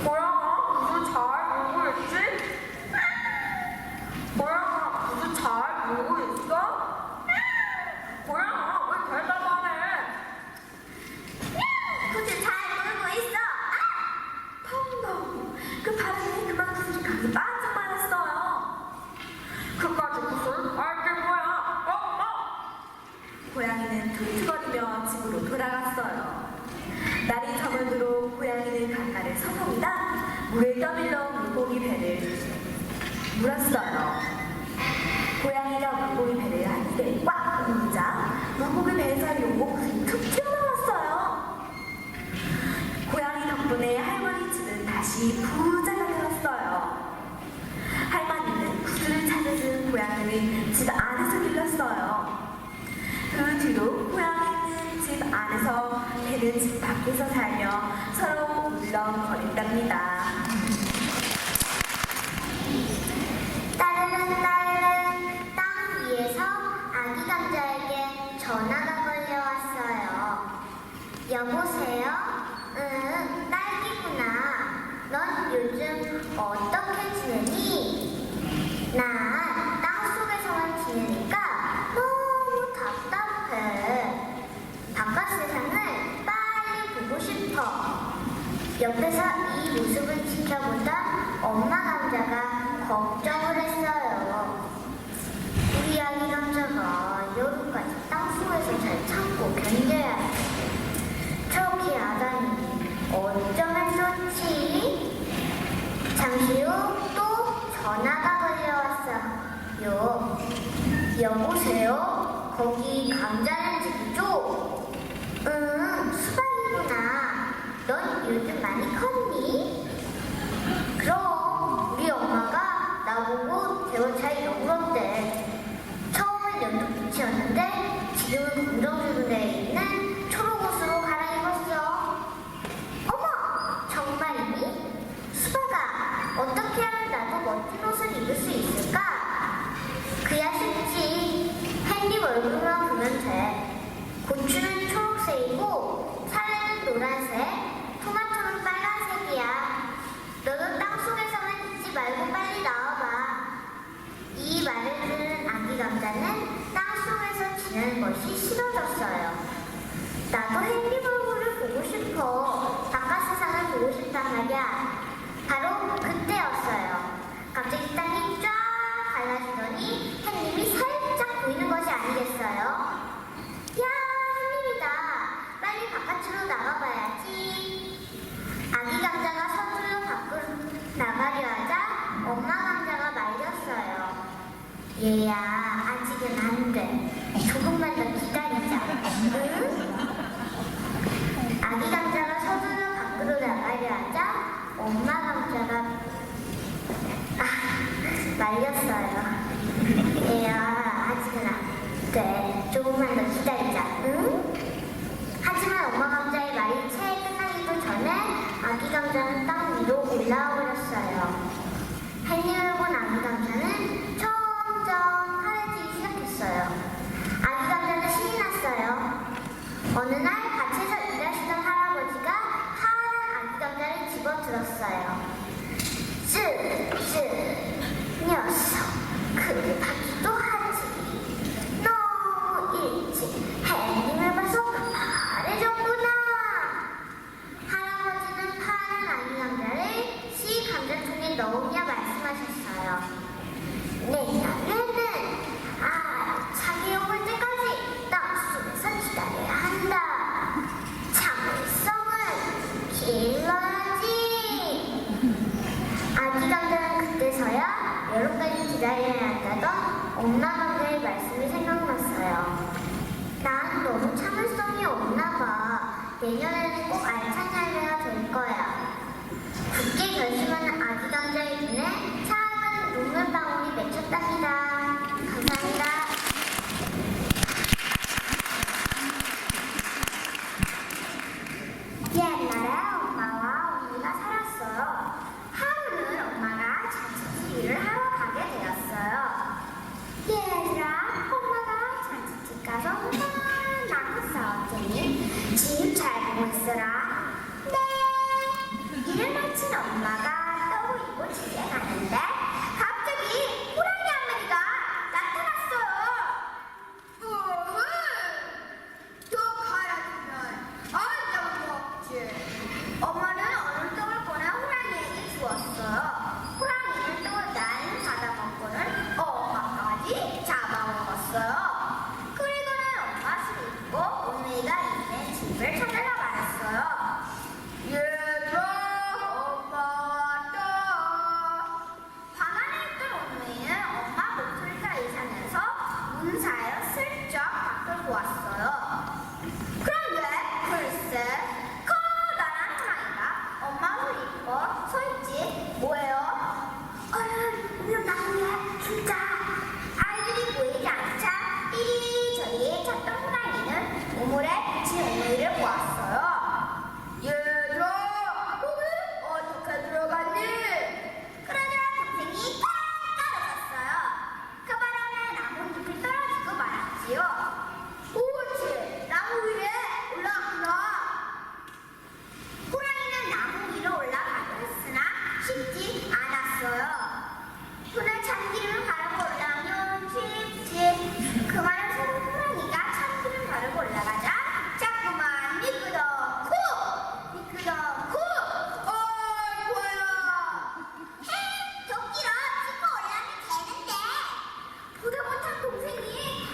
고양아, 구슬 잘 알고 있지? 물에 떠밀러 물고기 배를 물었어요. 고양이가 물고기 배를 한 입에 꽉 물자 물고기 배에서 용목이 툭 튀어나왔어요. 고양이 덕분에 할머니 집은 다시 부자가 되었어요. 할머니는 구슬을 찾아준 고양이를 집 안에서 길렀어요. 그 뒤로 고양이는 집 안에서, 개는 집 밖에서 살며 서로 울렁거린답니다. 따르릉따르릉 땅 위에서 아기 감자에게 전화가 걸려왔어요. 여보세요? 응, 딸기구나. 넌 요즘 어떻게 지내니? 난 땅속에서만 지내니까 너무 답답해. 바깥 세상을 빨리 보고 싶어. 옆에서 이 모습을 지켜보던 엄마 감자가 걱정을 했어요. 우리 아기 감자가 여름까지 땅속에서 잘 참고 견뎌야 해. 저기 아다니 어쩌면 좋지? 잠시 후 또 전화가 걸려왔어요. 여보세요? 거기 감자는 집이죠? 응, 수박이구나. 넌 요즘 많이 컸니? 그럼 우리 엄마가 나보고 대화 잘 너그럽대. 처음엔 연두빛이었는데 지금은 검정색에 있는 초록옷으로 갈아입었어. 어머, 정말이니? 수박아, 어떻게 하면 나도 멋진 옷을 입을 수 있을까? 그야 쉽지. 햇님 얼굴만 보면 돼. 고추는 초록색이고 사례는 노란색, 토마토는 빨간색이야. 너는 땅속에서만 있지 말고 빨리 나와봐. 이 말을 들은 아기 감자는 땅속에서 지내는 것이 싫어졌어요. 나도 햇님 얼굴을 보고 싶어. 바깥 세상을 보고 싶단 말이야. 바로 그때였어요. 갑자기 땅이 쫙 갈라지더니 햇님이 살짝 보이는 것이 아니겠어요? 야, 햇님이다. 빨리 바깥으로 나가봐야지. 아기 감자가 서둘러 밖으로 나가려 하자 엄마 감자가 말렸어요. 얘야, 아직은 안 돼. 조금만 더 기다리자. 응? 아기 감자가 서둘러 밖으로 나가려 하자 엄마 감자가 말렸어요. 얘야, 아직은 안 돼. 조금만 더 기다리자. 응? 하지만 엄마 감자의 말이 채 끝나기도 전에 아기 감자는 땅 위로 올라와 버렸어요. 햇님을 본 아기 감자는 점점 파래지기 시작했어요. 아기 감자는 신이 났어요. 어느 날 밭에서 일하시던 할아버지가 파란 아기 감자를 집어들었어요. 쓱쓱 녀석, 그리 받기도 하지. 너무 일찍 햇님을 봐서 파래졌구나. 할아버지는 파란 아기 감자를 씨 감자통에 넣으냐 말씀하셨어요. 내년에는 자기 올 때까지 땅속에서 기다려야 한다. 참을성은 길러야지. 아기 감자는 그때서야 여름까지 기다려야 한다던 엄마 감자의 말씀이 생각났어요. 난 너무 참을성이 없나 봐. 내년에는 꼭 알찬 열매가 될 거야. 굳게 결심하는 아기 감자의 눈에 작은 눈물방울이 맺혔답니다. 감사합니다. 옛날에 엄마와 언니가 살았어요. 하루는 엄마가 잔치집 일을 하러 가게 되었어요. 얘들아, 엄마가 잔치집 가서 나고 싸웠더니 집 잘 보고 있어라. 네. 일을 마친 엄마가 떡을 입고 집에 가는데 갑자기 호랑이 한 마리가 그런데 글쎄 커다란 호랑이가 엄마 손 입고 서있지 뭐예요? 얼른 우리 나무에 진짜 아이들이 보이지 않자 이리저리 찾던 호랑이는 우물에 제 어머니를 보았어요. 얘들아 여기 어떻게 들어갔니? 그러자 동생이 따라갔어요. 그 바람에 나뭇잎이 떨어지고 말았지요. 옳지, 나무 위에 올라갔구나. 호랑이는 나무 위로 올라가고 했으나 쉽지 않았어요. 손에 참기름을 바르고 올라가면 쉽지. 그 말을 들은 호랑이가 참기름 바르고 올라가자 자꾸만 미끄덩 미끄덩 어이구야. 도끼로 찍고 올라가면 되는데 보다 못한 동생이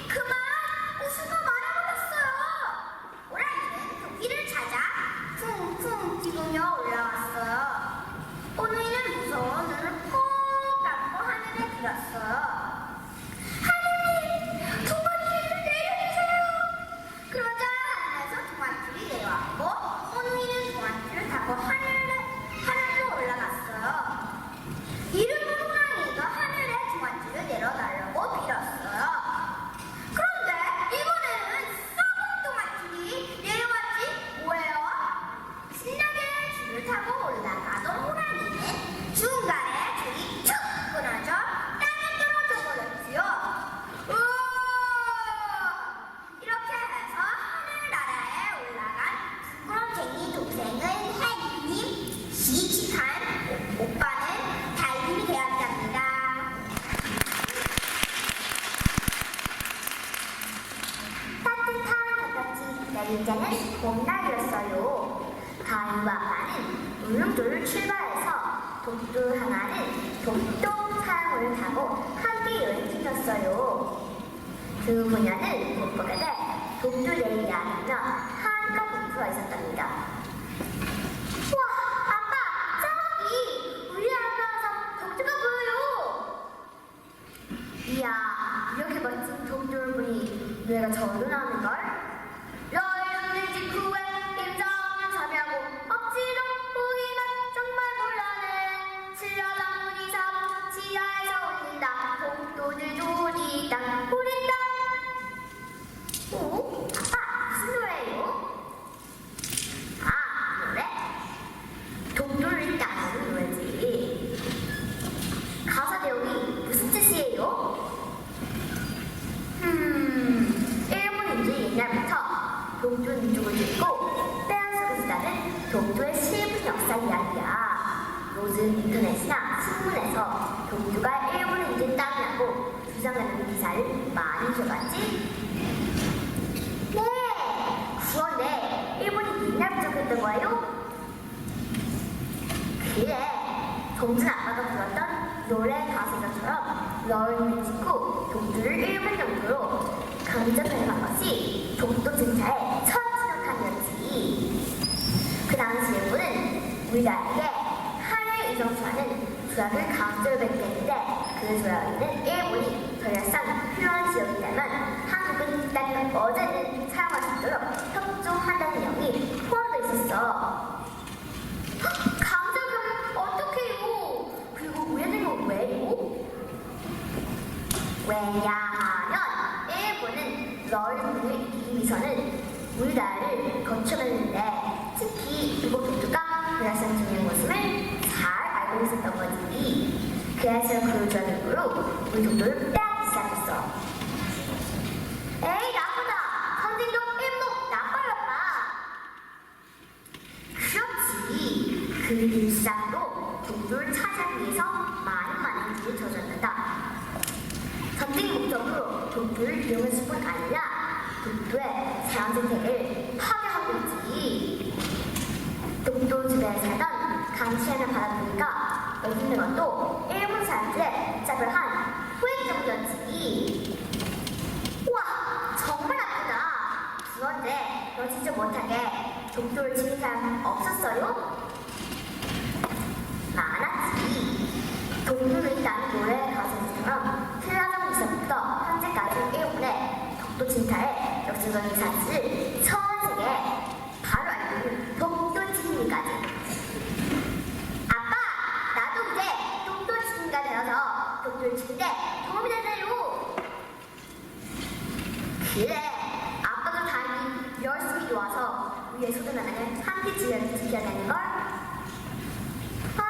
그만 웃으며 말아버렸어요. 호랑이는 도끼를 찾아 쿵쿵 찍으며 올라왔어요. 호랑이는 무서워 눈을 꼭 감고 하늘에 빌었어요. 하느님, 동화줄을 내려주세요. 그러자 하늘에서 동화줄이 내려왔고 호랑이는 동화줄을 타고 하늘로 올라갔어요. 이름은 호랑이가 하늘에 동화줄을 내려달라고 빌었어요. 그런데 이번에는 썩은 동화줄이 내려왔지 뭐예요? 신나게 줄을 타고 올라가던 호랑이는 중간에 줄이 툭 끊어져 땅에 떨어져 버렸지요. 우와! 이렇게 해서 하늘나라에 올라간 부끄럼쟁이 동생은 햇님, 씩씩한 오빠는 달님이 되었답니다. 따뜻한 햇볕이 내릴 때는 봄날이었어요. 가인과 아빠는 울릉도를 출발해서 독도 향하는 독도사항을 타고 함께 여행 중이었어요. 두 부녀는 못 보게 돼 독도 내리려 하며 한껏 공부가 있었답니다. 와, 아빠, 저기 우리 앞에 와서 독도가 보여요. 이야, 이렇게 멋진 독도를 보니 뇌가 저리로 나오는걸? 너희는 직후에 임자없는 자비하고 억지로 보기만 정말 곤란해. 칠려나무니 사부 지하에서 올린다. 독도들 조리 땅 우리 땅. 오? 아빠, 무슨 노래예요? 아, 노래? 독도를 땅하는 노래지. 가사 내용이 무슨 뜻이에요? 일본인들이 옛날부터 독도 민족을 짓고 빼앗으고 있다는 독도의 실분 역사 이야기야. 요즘 인터넷이나 신문에서 독도가 일본인들 땅이라고 주장하는 기사를 많이 줘봤지? 네, 그런데 일본이 옛날부터 그랬던 거예요? 그래, 동준 아빠가 불렀던 노래 가사처럼 너희는 짓고 독도를 일본 영토로 강점해간 것이 독도 증차의 첫 진흙함이었지. 그 당시 일본은 우리나라에게 한일 의정수하는 조약을 강제로 맺겠는데 그 조약에는 일본이 전략상 필요한 지역이라면 한국은 이 땅을 어제는 사용할 수 있도록 협조한다는 내용이 포함되어 있었어. 강제하면 어떡해요? 그리고 우리는 왜요? 왜냐하면 일본은 러일군을 이기기 위해서는 우리나라를 거쳐갔는데 특히 이곳 독도가 불화성 중의 모습을 잘 알고 있었던 거지. 그래서 그 조약으로 우리 독도를 빼앗기 시작했어. 에이 나보다 선진도 일본 나빠였다. 그렇지. 그 일상으로 독도를 차지하기 위해서 많은 일을 저질렀다. 전쟁 목적으로 독도를 이용했을 뿐 아니라 독도의 자연생태계를 파괴하고 있지. 독도 주변에 살던 강시안을 받아보니까 여기 있는 것도 일본 사람들의 짜별한 후회 정도였지. 우와, 정말 나쁘다. 그런데 너 진짜 못하게 독도를 지킨 사람 없었어요? 많았지. 독도는 있다는 노래 가사처럼 신라정 기사부터 현재까지 일본의 독도 진타의 역사적인 사실을 서원생에 바로 알고 독도지기까지. 아빠, 나도 이제 독도지기가 되어서 독도를 지키는데 도움이 되세요. 그래, 아빠도 다행히 열심히 도와서 우리의 소중한 나라를 함께 지켜야 되는 걸. 아,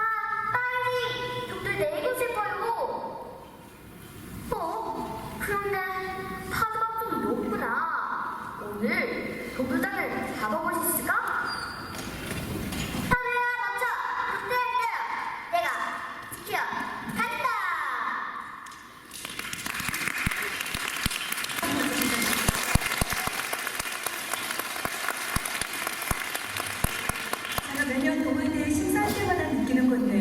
빨리 독도를 내리고 싶어요. 그런데 파도가 좀 높구나. 오늘 독도장을 잡아볼 수 있을까? 파도야, 멈춰! 독도를 기다려! 내가 지켜 간다! 제가 매년 동아대회 심사할 때마다 느끼는 건데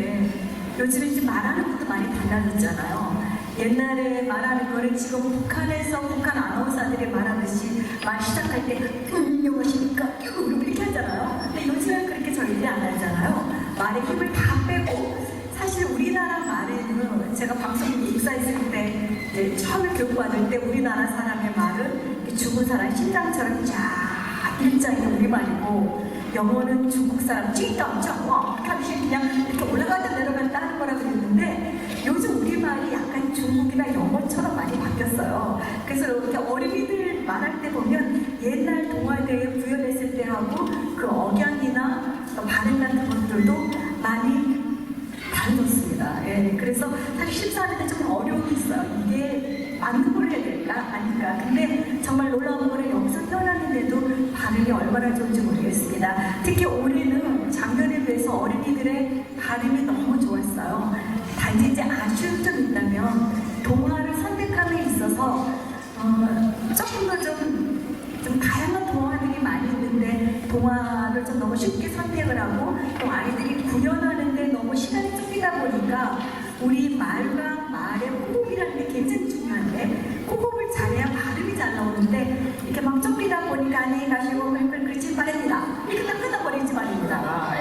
요즘에 이제 말하는 것도 많이 달라졌잖아요. 옛날에 말하는 거를 지금 북한에서 북한 아나운서들이 말하듯이 말 시작할 때 안녕하십니까 이렇게 하잖아요. 근데 요즘엔 그렇게 저희들이 안 하잖아요. 말의 힘을 다 빼고 사실 우리나라 말에는 제가 방송국에 입사했을 때 이제 처음에 교육받을 때 우리나라 사람의 말은 이렇게 죽은 사람 심장처럼 쫙 일자인 우리말이고 영어는 중국 사람 찡땅짱 이렇게 하듯이 그냥 이렇게 올라갔다 내려갔다 하는 거라고 그랬는데 요즘 우리말이 약간 중국이나 영어처럼 많이 바뀌었어요. 그래서 이렇게 어린이들 말할 때 보면 옛날 동아대에 구현했을 때하고 그 억양이나 발음 같은 것들도 많이 다르졌습니다. 예, 그래서 사실 심사하는데 좀 어려움이 있어요. 이게 맞는 걸 해야 될까? 아닌가? 근데 정말 놀라운 거는 여기서 태어났는데도 발음이 얼마나 좋은지 모르겠습니다. 특히 올해는 작년에 비해서 어린이들의 발음이 너무 좋았어요. 단지 이제 아쉬운 점이 있다면 동화를 선택함에 있어서 조금 더 좀 다양한 동화들이 많이 있는데 동화를 좀 너무 쉽게 선택을 하고 또 아이들이 구현하는데 너무 시간이 쫓기다 보니까 우리 말과 말의 호흡이라는 게 굉장히 중요한데 호흡을 잘해야 발음이 잘 나오는데 이렇게 막 쫓기다 보니까 안녕히 가시고 그렇지 말입니다. 이렇게 딱 끊어버리지 말입니다.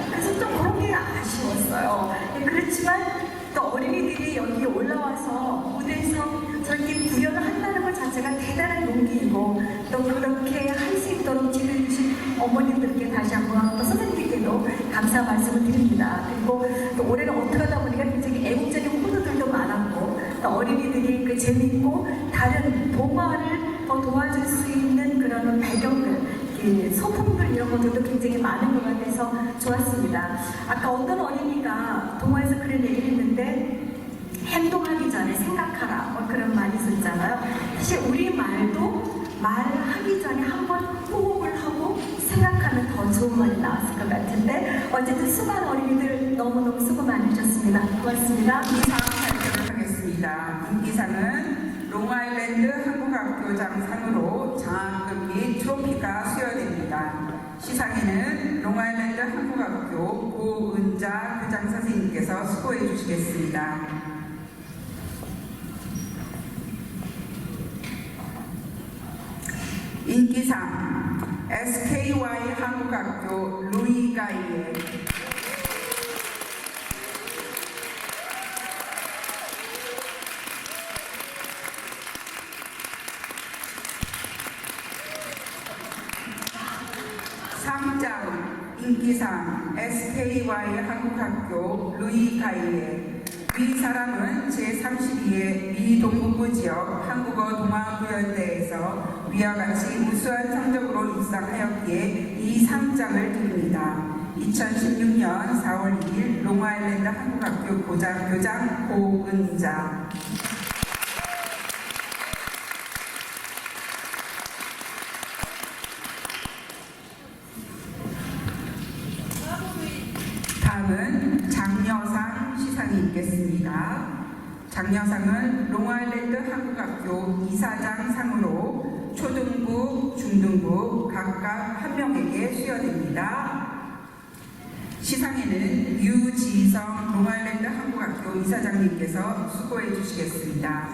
그래서 좀 그런 게 아쉬웠어요. 그렇지만 또 어린이들이 여기 올라와서 무대에서 저렇게 구현을 한다는 것 자체가 대단한 용기이고 또 그렇게 할 수 있도록 지도해주신 어머님들께 다시 한번 또 선생님께도 감사 말씀을 드립니다. 그리고 또 올해는 어떻게 하다 보니까 굉장히 애국적인 코드들도 많았고 또 어린이들이 그 재밌고 다른 동화를 더 도와줄 수 있는 그런 배경들 소품들 이런 것들도 굉장히 많은 것 같아서 좋았습니다. 아까 어떤 어린이가 동화에서 그런 얘기를 했는데 행동하기 전에 생각하라 뭐 그런 말이 있었잖아요. 사실 우리 말도 말하기 전에 한번 호흡을 하고 생각하면 더 좋은 말이 나왔을 것 같은데 어쨌든 수많은 어린이들 너무너무 수고 많으셨습니다. 고맙습니다. 인기상 발표를 하겠습니다. 인기상은 롱아일랜드 한국학교장 상으로 장학금 및 트로피가 수여됩니다. 시상에는 롱아일랜드 한국학교 고은자 교장 선생님께서 수고해 주시겠습니다. 인기상 SKY 한국학교 루이가이에 상장 인기상 SKY 한국학교 루이가이에 위 사람은 제32회 미 동북부 지역 한국어 동아구연대에서 위와 같이 우수한 성적으로 입상하였기에 이 상장을 드립니다. 2016년 4월 2일 롱아일랜드 한국학교 교장 고은자. 다음은 장려상 시상이 있겠습니다. 장려상은 롱아일랜드 한국학교 이사장 상으로 초등부, 중등부 각각 한 명에게 수여됩니다. 시상에는 유지성 롱아일랜드 한국학교 이사장님께서 수고해 주시겠습니다.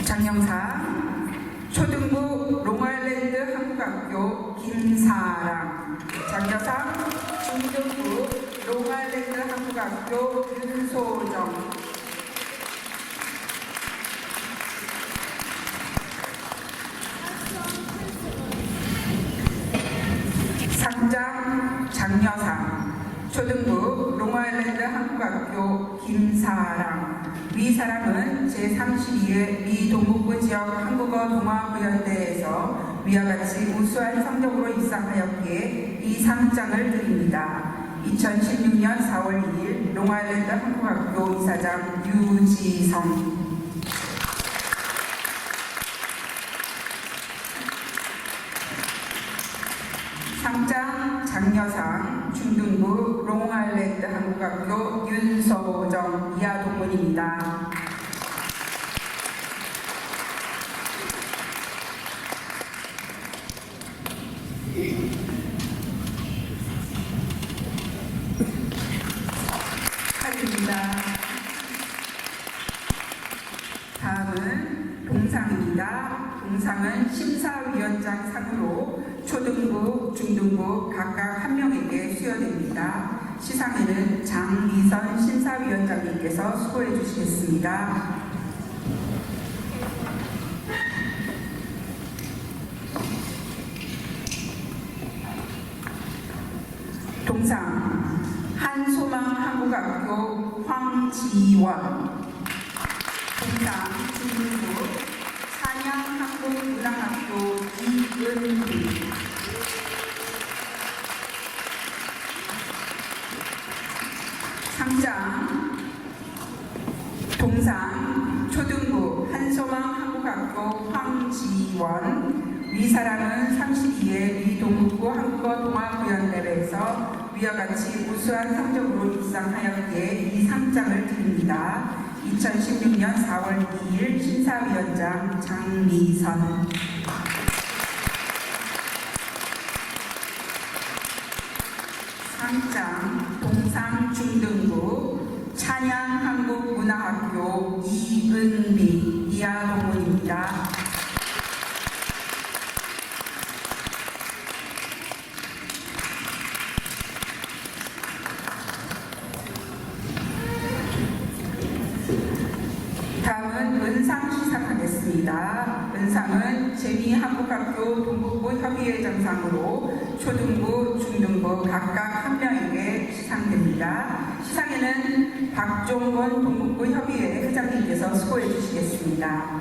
장려상 초등부 롱아일랜드 한국학교 김사랑, 장려상 중등부 롱아일랜드 한국학교 윤소정. 상장 장여상. 초등부 롱아일랜드 한국학교 김사랑. 위 사람은 제32회 미 동북부 지역 한국어 동아부연대에서 위와 같이 우수한 성적으로 입상하였기에 이 상장을 드립니다. 2016년 4월 2일 롱아일랜드 한국학교 이사장 유지성. 상장 장려상 중등부 롱아일랜드 한국학교 윤소정 이하 동문입니다. 축하드립니다. 다음은 동상입니다. 동상은 심사위원장 상으로 초등부, 중등부 각각 한 명에게 수여됩니다. 시상에는 장미선 심사위원장님께서 수고해 주시겠습니다. 동상 한소망 한국학교 황지원. 동상 중등부 산양 한국문화학교 이은비. 상장 동상 초등부 한소망 한국학교 황지원. 위 사람은 32회 미 동북부 한국어 동아부연대회에서 위와 같이 우수한 성적으로 입상하였기에 이 상장을 드립니다. 2016년 4월 2일 심사위원장 장미선. 상장 동상 중등부 찬양 한국문화학교 이은비 이하 동문입니다. 다음은 은상 시상하겠습니다. 은상은 재미한국학교 동북부 협의회장상으로 초등부, 중등부 각각 한 명에게 시상됩니다. 시상에는 박종건 동북부 협의회 회장님께서 수고해 주시겠습니다.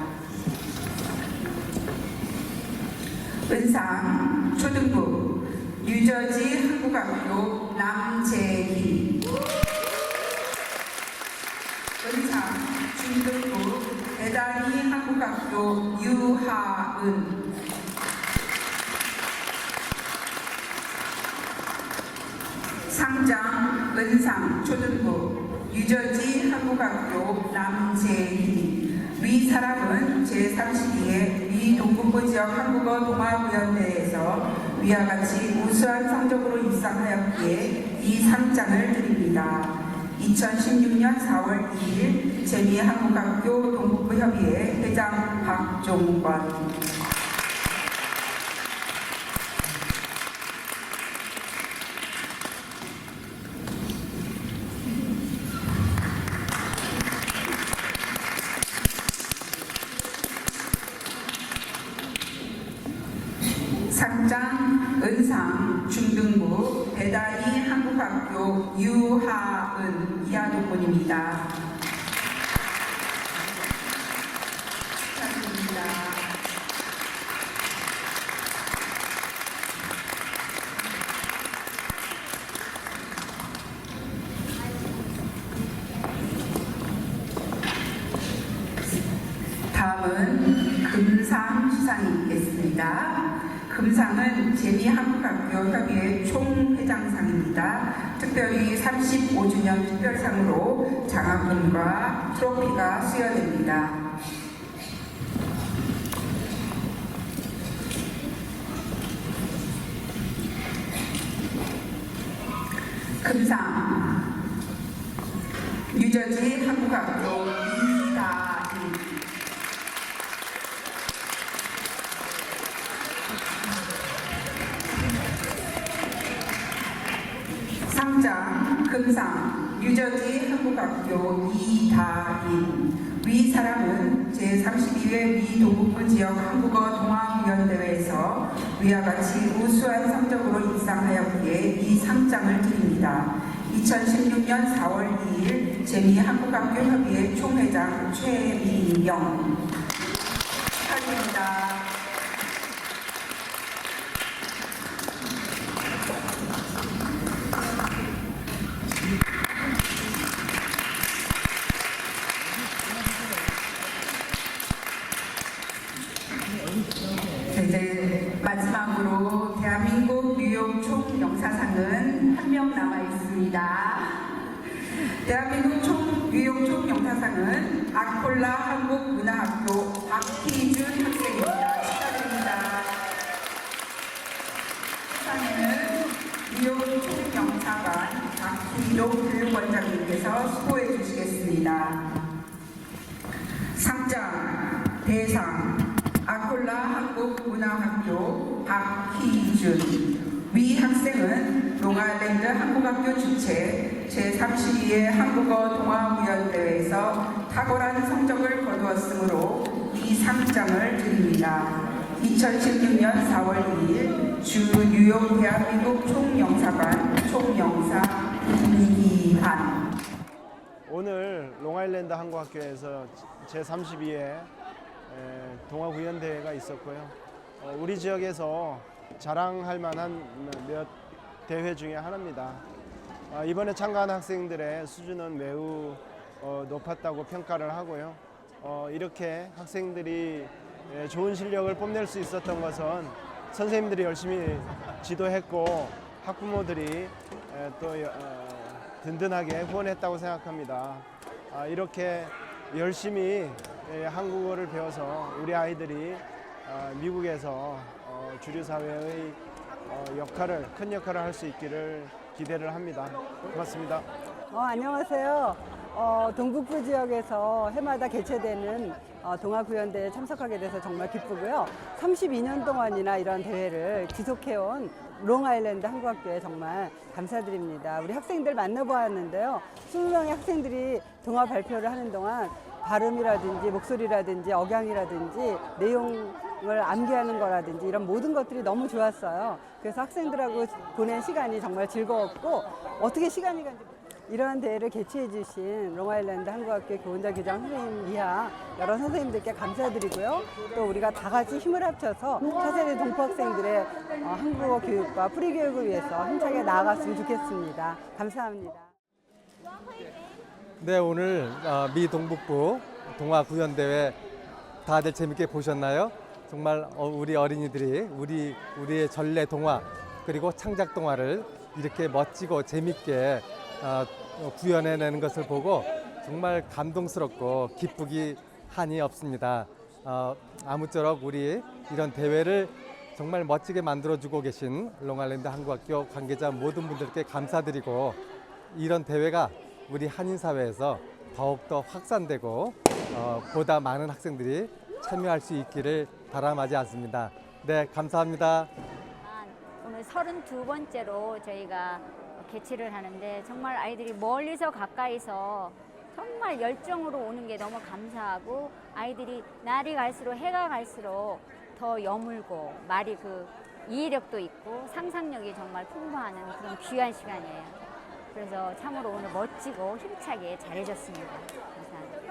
은상 초등부 뉴저지 한국학교 남재희. 은상 중등부 대단히 한국학교 유하은. 상장 은상 초등부 뉴저지 한국학교 남재희. 위 사람은 제32회 미 동북부 지역 한국어 동아부연대회에서 위와 같이 우수한 성적으로 입상하였기에 이 상장을 드립니다. 2016년 4월 2일 재미한국학교 동북부협의회 회장 박종권. 상장 은상 중등부 배다희 한국학교 유하은 이하 동문입니다. 축하드립니다. 다음은 금상 시상이 있겠습니다. 금상은 재미한국학교 협의회 총회장상입니다. 특별히 35주년 특별상으로 장학금과 트로피가 수여됩니다. 금상 뉴저지 한국학교 이다희. 상장 한국학교 이다인. 위 사람은 제32회 미 동북부 지역 한국어 동아구연대회에서 위와 같이 우수한 성적으로 입상하였기에 이 상장을 드립니다. 2016년 4월 2일 재미 한국학교 협의회 총회장 최민영. 축하드립니다. 이제 마지막으로 대한민국 뉴욕 총영사상은 한 명 남아 있습니다. 대한민국 뉴욕 총영사상은 아콜라 한국문화학교 박희준 학생입니다. 축하드립니다. 수상에는 뉴욕 총영사관 박희록 교육원장님께서 수고해 주시겠습니다. 상장 대상 아콜라 한국문화학교 박희준. 위 학생은 롱아일랜드 한국학교 주최 제32회 한국어 동아구연대회에서 탁월한 성적을 거두었으므로 이 상장을 드립니다. 2016년 4월 2일 주 뉴욕 대한민국 총영사관 총영사 김희한. 오늘 롱아일랜드 한국학교에서 제32회 동아구연대회가 있었고요. 우리 지역에서 자랑할 만한 몇 대회 중에 하나입니다. 이번에 참가한 학생들의 수준은 매우 높았다고 평가를 하고요. 이렇게 학생들이 좋은 실력을 뽐낼 수 있었던 것은 선생님들이 열심히 지도했고 학부모들이 또 든든하게 후원했다고 생각합니다. 이렇게 열심히 한국어를 배워서 우리 아이들이 미국에서 주류 사회의 큰 역할을 할 수 있기를 기대를 합니다. 고맙습니다. 안녕하세요. 동북부 지역에서 해마다 개최되는 동아구연대회에 참석하게 돼서 정말 기쁘고요. 32년 동안이나 이런 대회를 지속해온 롱아일랜드 한국학교에 정말 감사드립니다. 우리 학생들 만나보았는데요. 20명의 학생들이 동아 발표를 하는 동안 발음이라든지 목소리라든지 억양이라든지 내용을 암기하는 거라든지 이런 모든 것들이 너무 좋았어요. 그래서 학생들하고 보낸 시간이 정말 즐거웠고 어떻게 시간이 간지 이러한 대회를 개최해 주신 롱아일랜드 한국학교 교원자 교장 선생님 이하 여러 선생님들께 감사드리고요. 또 우리가 다 같이 힘을 합쳐서 차세대 동포 학생들의 한국어 교육과 프리 교육을 위해서 힘차게 나아갔으면 좋겠습니다. 감사합니다. 네, 오늘 미 동북부 동아구연대회 다들 재밌게 보셨나요? 정말 우리 어린이들이 우리의 전래 동화 그리고 창작 동화를 이렇게 멋지고 재밌게 구현해내는 것을 보고 정말 감동스럽고 기쁘기 한이 없습니다. 아무쪼록 우리 이런 대회를 정말 멋지게 만들어주고 계신 롱아일랜드 한국학교 관계자 모든 분들께 감사드리고 이런 대회가 우리 한인사회에서 더욱더 확산되고 보다 많은 학생들이 참여할 수 있기를 바람하지 않습니다. 네, 감사합니다. 오늘 32번째로 저희가 개최를 하는데 정말 아이들이 멀리서 가까이서 정말 열정으로 오는 게 너무 감사하고 아이들이 날이 갈수록 해가 갈수록 더 여물고 말이 이해력도 있고 상상력이 정말 풍부하는 그런 귀한 시간이에요. 그래서 참으로 오늘 멋지고 힘차게 잘해줬습니다. 감사합니다.